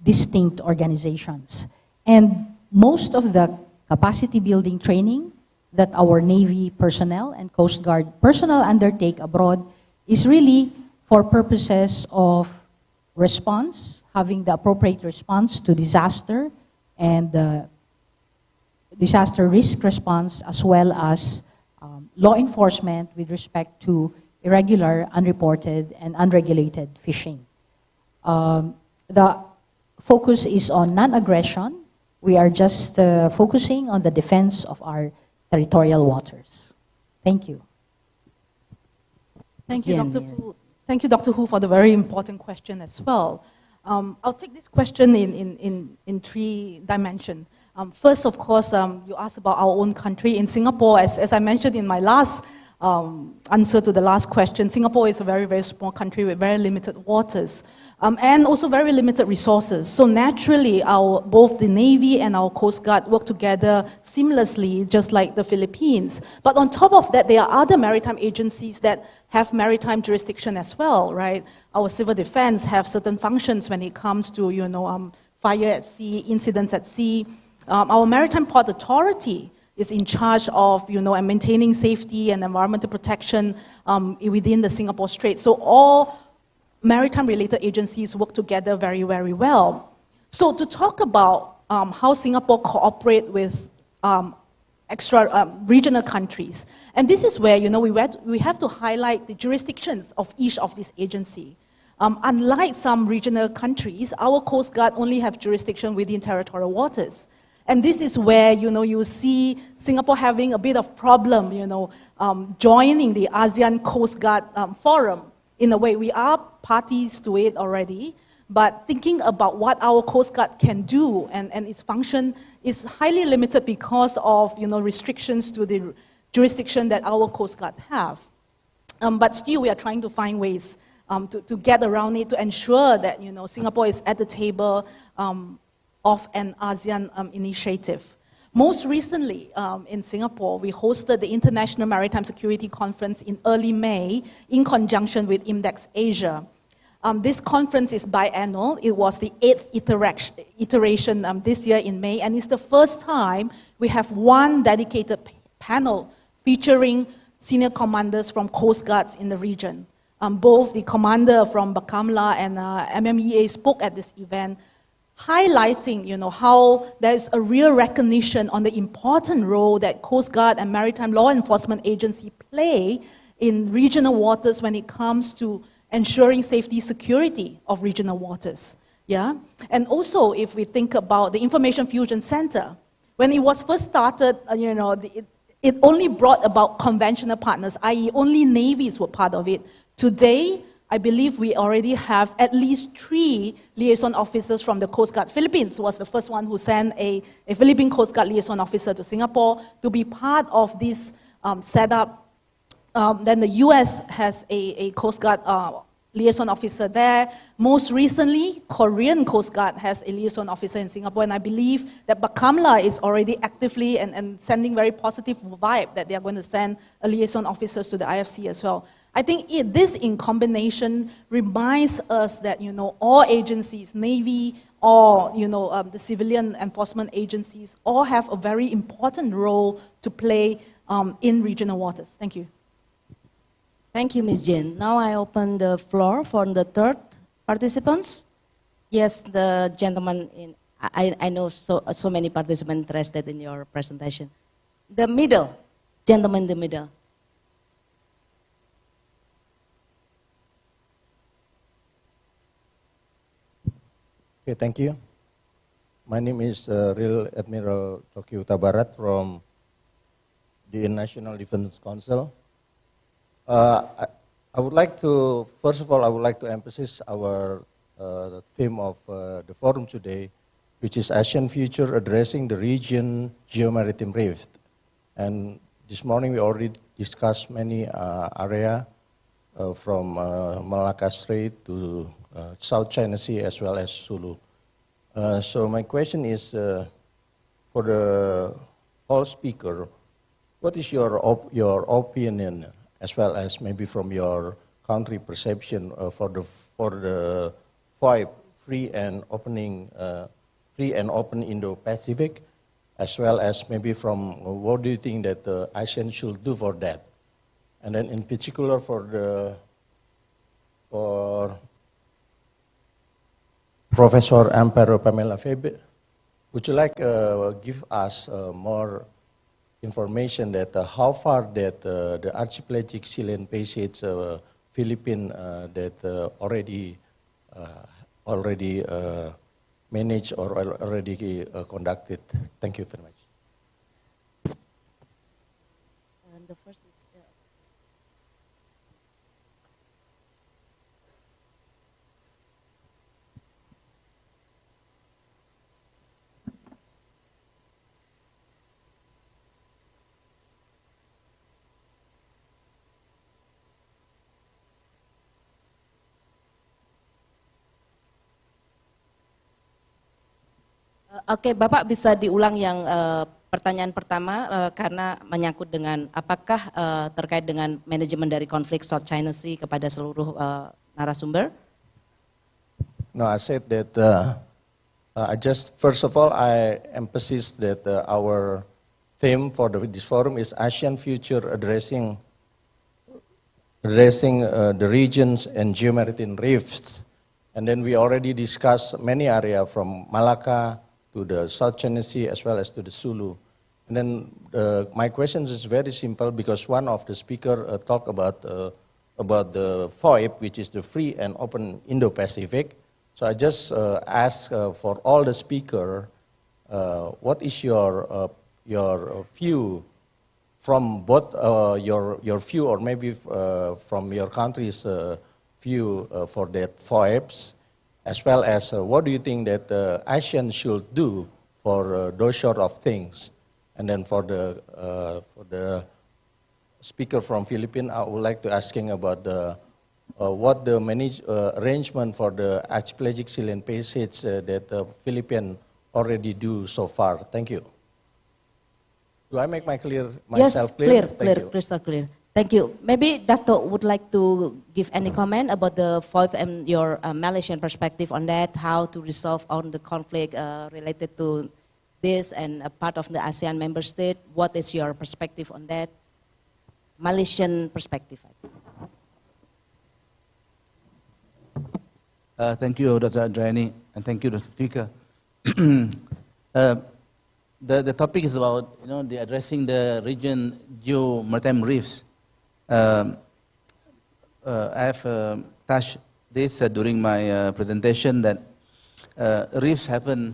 distinct organizations. And most of the capacity building training that our Navy personnel and Coast Guard personnel undertake abroad is really for purposes of response, having the appropriate response to disaster and disaster risk response, as well as law enforcement with respect to irregular, unreported, and unregulated fishing. The focus is on non-aggression. We are just focusing on the defense of our territorial waters. Thank you.
Thank you,
Jen,
Dr.
yes.
Hu. Thank you, Dr. Hu, for the very important question as well. I'll take this question in three dimensions. First, of course, you asked about our own country. In Singapore, as I mentioned in my last answer to the last question, Singapore is a very, very small country with very limited waters and also very limited resources. So naturally, both the Navy and our Coast Guard work together seamlessly, just like the Philippines. But on top of that, there are other maritime agencies that have maritime jurisdiction as well, right? Our civil defense have certain functions when it comes to, fire at sea, incidents at sea. Our Maritime Port Authority is in charge of, and maintaining safety and environmental protection within the Singapore Strait. So all maritime-related agencies work together very, very well. So to talk about how Singapore cooperate with regional countries, and this is where, we have to highlight the jurisdictions of each of these agencies. Unlike some regional countries, our Coast Guard only have jurisdiction within territorial waters. And this is where, you see Singapore having a bit of problem, joining the ASEAN Coast Guard Forum. In a way, we are parties to it already, but thinking about what our Coast Guard can do and its function is highly limited because of, restrictions to the jurisdiction that our Coast Guard have. But still, we are trying to find ways to get around it, to ensure that, Singapore is at the table of an ASEAN initiative. Most recently, in Singapore, we hosted the International Maritime Security Conference in early May in conjunction with Index Asia. This conference is biannual. It was the 8th iteration this year in May, and it's the first time we have one dedicated panel featuring senior commanders from Coast Guards in the region. Both the commander from Pamela and MMEA spoke at this event, highlighting, how there's a real recognition on the important role that Coast Guard and maritime law enforcement agency play in regional waters when it comes to ensuring safety, security of regional waters. Yeah, and also if we think about the Information Fusion Center, when it was first started, it only brought about conventional partners, i.e., only navies were part of it. Today, I believe we already have at least 3 liaison officers from the Coast Guard. Philippines was the first one who sent a Philippine Coast Guard liaison officer to Singapore to be part of this setup. Then the US has a Coast Guard liaison officer there. Most recently, Korean Coast Guard has a liaison officer in Singapore, and I believe that Pamela is already actively and sending very positive vibe that they are going to send a liaison officers to the IFC as well. I think this in combination reminds us that, all agencies, Navy or, the civilian enforcement agencies, all have a very important role to play in regional waters. Thank you.
Thank you, Ms. Jin. Now I open the floor for the third participants. Yes, the gentleman I know so many participants interested in your presentation. The middle, gentleman in the middle.
Okay, thank you. My name is Real Admiral Tokyo Tabarat from the National Defense Council. I would like to, first of all, I would like to emphasize our theme of the forum today, which is ASEAN Future Addressing the Region Geomaritime Rift. And this morning we already discussed many area from Malacca Strait to South China Sea as well as Sulu. So my question is for the whole speaker, what is your opinion as well as maybe from your country perception for the VII, free and open Indo-Pacific, as well as maybe from what do you think that the ASEAN should do for that? And then in particular for Professor Amparo, Pamela, Fabe, would you like give us more information that how far that the archipelagic sea land passage Philippines that already managed or already conducted? Thank you very much.
And the first is Oke, Bapak bisa diulang yang pertanyaan pertama karena menyangkut dengan apakah terkait dengan manajemen dari konflik South China Sea kepada seluruh narasumber?
No, I said that first of all, I emphasize that our theme for this forum is ASEAN Future addressing the regions and geomaritime rifts. And then we already discussed many areas from Malacca to the South China Sea as well as to the Sulu. And then my question is very simple because one of the speakers talked about the VII, which is the free and open Indo-Pacific. So I just ask for all the speakers, what is your view from both your view or maybe from your country's view for that VIBs, as well as what do you think that ASEAN should do for those sort of things? And then for the speaker from Philippines, I would like to asking about what the arrangement for the archipelagic sea land passage that the Philippines already do so far. Thank you. Do I make myself clear?
Yes, crystal clear. Thank you. Maybe Datuk would like to give any comment about the VII and your Malaysian perspective on that, how to resolve on the conflict related to this and a part of the ASEAN member state. What is your perspective on that? Malaysian perspective.
Thank you, Dr. Adriani, and thank you, the speaker. The topic is about the addressing the region geo-maritime reefs. I have touched this during my presentation that reefs happen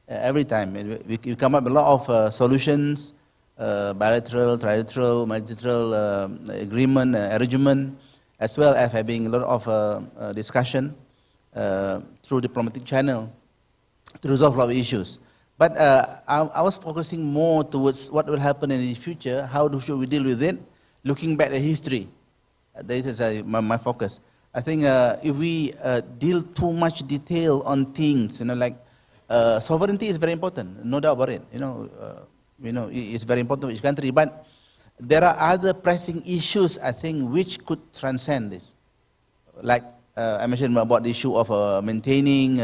every time. We come up with a lot of solutions, bilateral, trilateral, multilateral agreement, arrangement, as well as having a lot of discussion through diplomatic channel to resolve a lot of issues. But I was focusing more towards what will happen in the future, how should we deal with it, looking back at history. This is my focus. I think if we deal too much detail on things, like sovereignty is very important, no doubt about it. It's very important to each country. But there are other pressing issues, I think, which could transcend this. Like I mentioned about the issue of maintaining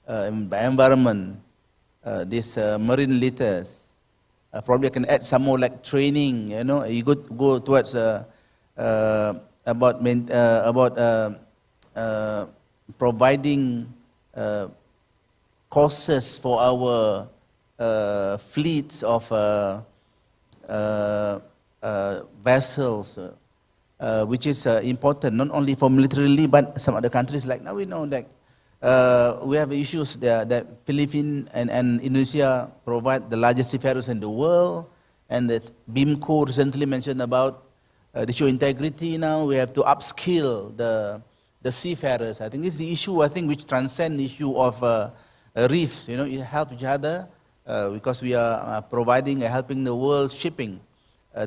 environment, this marine litters. Probably I can add some more like training. You go towards about providing courses for our fleets of vessels, which is important not only for militarily but some other countries. Like now we know that we have issues that Philippines and Indonesia provide the largest seafarers in the world, and that BIMCO recently mentioned about the issue of integrity. Now we have to upskill the seafarers. I think this is the issue, I think, which transcends the issue of reefs. You help each other because we are providing and helping the world shipping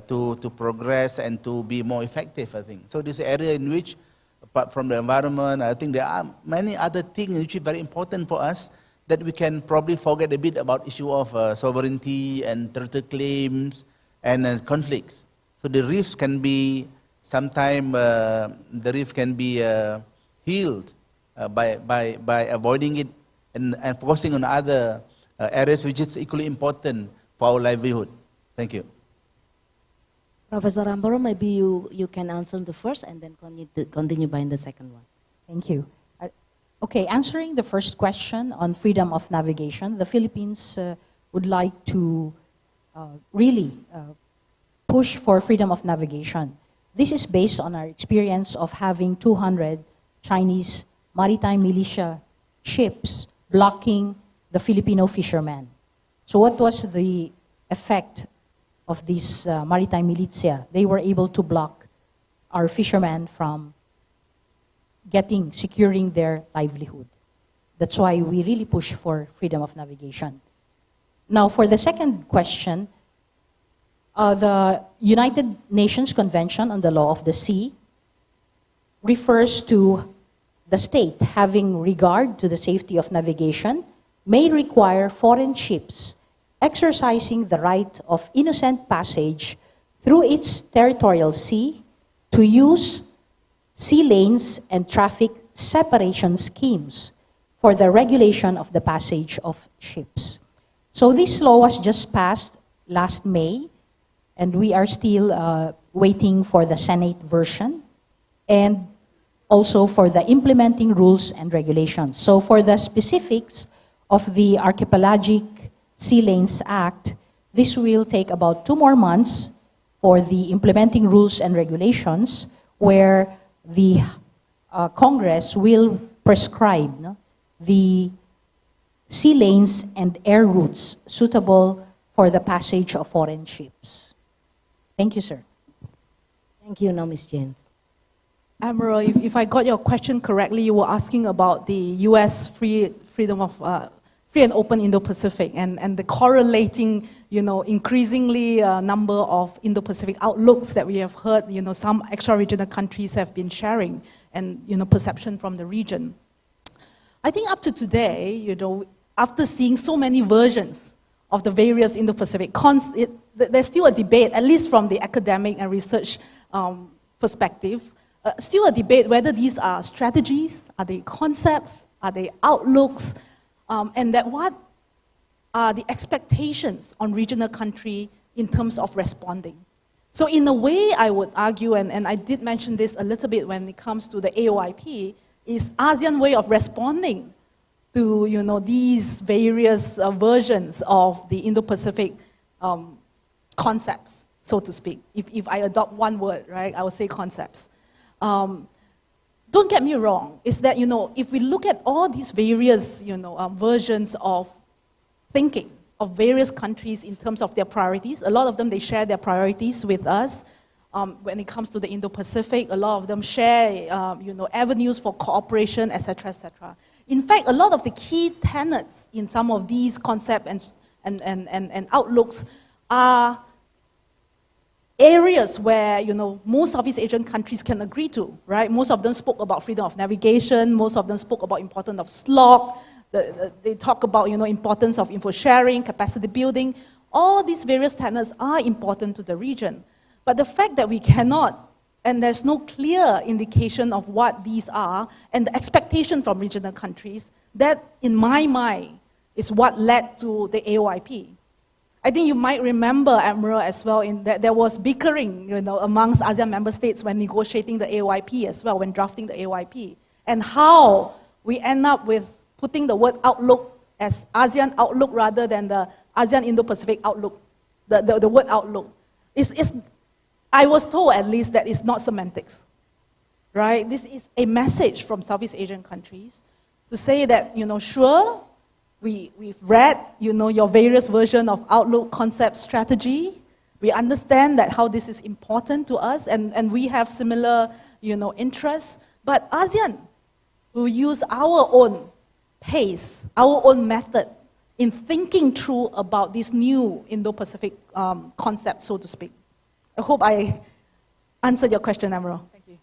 to progress and to be more effective, I think. So this area in which, apart from the environment, I think there are many other things which are very important for us that we can probably forget a bit about issue of sovereignty and territorial claims and conflicts. So the risk can be, sometime the risk can be healed by avoiding it and focusing on other areas which is equally important for our livelihood. Thank you.
Professor Amparo, maybe you can answer the first and then continue by the second one.
Thank you. Okay, answering the first question on freedom of navigation, the Philippines would like to really push for freedom of navigation. This is based on our experience of having 200 Chinese maritime militia ships blocking the Filipino fishermen. So what was the effect of these maritime militia? They were able to block our fishermen from securing their livelihood. That's why we really push for freedom of navigation. Now, for the second question, the United Nations Convention on the Law of the Sea refers to the state having regard to the safety of navigation may require foreign ships exercising the right of innocent passage through its territorial sea to use sea lanes and traffic separation schemes for the regulation of the passage of ships. So this law was just passed last May, and we are still waiting for the Senate version and also for the implementing rules and regulations. So for the specifics of the Archipelagic Sea Lanes Act, this will take about 2 more months for the implementing rules and regulations, where the Congress will prescribe the sea lanes and air routes suitable for the passage of foreign ships. Thank you, sir.
Thank you, now Ms. James.
Amparo, if I got your question correctly, you were asking about the U.S. free and open Indo-Pacific and the correlating, increasingly number of Indo-Pacific outlooks that we have heard, some extra-regional countries have been sharing and, perception from the region. I think up to today, after seeing so many versions of the various Indo-Pacific, there's still a debate, at least from the academic and research perspective, still a debate whether these are strategies, are they concepts, are they outlooks, and that what are the expectations on regional country in terms of responding. So in a way, I would argue, and I did mention this a little bit when it comes to the AOIP, is ASEAN way of responding to these various versions of the Indo-Pacific concepts, so to speak. If I adopt one word, right, I would say concepts. Don't get me wrong, is that, if we look at all these various, versions of thinking of various countries in terms of their priorities, a lot of them, they share their priorities with us. When it comes to the Indo-Pacific, a lot of them share, avenues for cooperation, etc., etc. In fact, a lot of the key tenets in some of these concepts and outlooks are areas where, most Southeast Asian countries can agree to, right? Most of them spoke about freedom of navigation, most of them spoke about importance of SLOC, they talk about, importance of info sharing, capacity building. All these various tenets are important to the region. But the fact that we cannot, and there's no clear indication of what these are, and the expectation from regional countries, that, in my mind, is what led to the AOIP. I think you might remember, Admiral, as well, in that there was bickering, amongst ASEAN member states when negotiating the AOIP as well, when drafting the AOIP, and how we end up with putting the word outlook as ASEAN outlook rather than the ASEAN Indo-Pacific outlook, the word outlook. I was told, at least, that it's not semantics, right? This is a message from Southeast Asian countries to say that, sure, we've read, your various version of outlook, concept, strategy. We understand that how this is important to us, and we have similar, interests. But ASEAN will use our own pace, our own method in thinking through about this new Indo-Pacific concept, so to speak. I hope I answered your question, Amparo. Thank you.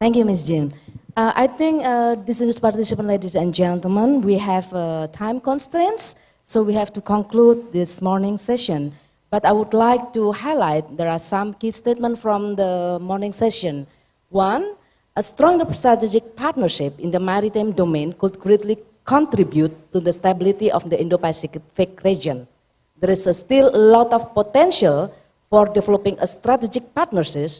Thank you, Ms. Jim. I think, distinguished participants, ladies and gentlemen, we have time constraints, so we have to conclude this morning session. But I would like to highlight there are some key statements from the morning session. One, a stronger strategic partnership in the maritime domain could greatly contribute to the stability of the Indo-Pacific region. There is still a lot of potential for developing a strategic partnership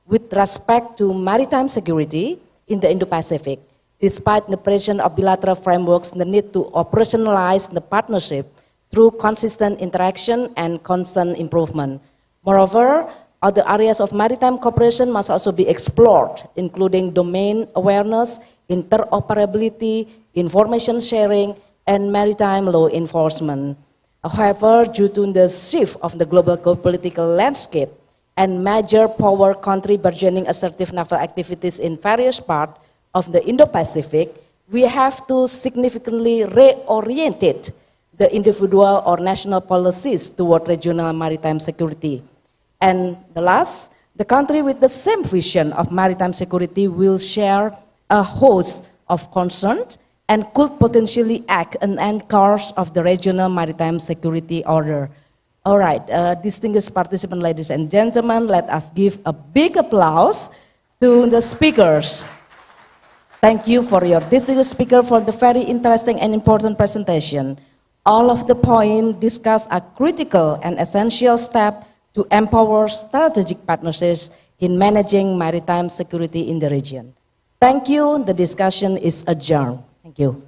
with respect to maritime security in the Indo-Pacific, despite the presence of bilateral frameworks, the need to operationalize the partnership through consistent interaction and constant improvement. Moreover, other areas of maritime cooperation must also be explored, including domain awareness, interoperability, information sharing, and maritime law enforcement. However, due to the shift of the global geopolitical landscape and major power country burgeoning assertive naval activities in various parts of the Indo-Pacific, we have to significantly reorient the individual or national policies toward regional maritime security. And the last, the country with the same vision of maritime security will share a host of concerns and could potentially act an anchor of the regional maritime security order. All right, distinguished participants, ladies and gentlemen, let us give a big applause to the speakers. Thank you for your distinguished speaker for the very interesting and important presentation. All of the points discussed are critical and essential steps to empower strategic partnerships in managing maritime security in the region. Thank you. The discussion is adjourned. Thank you.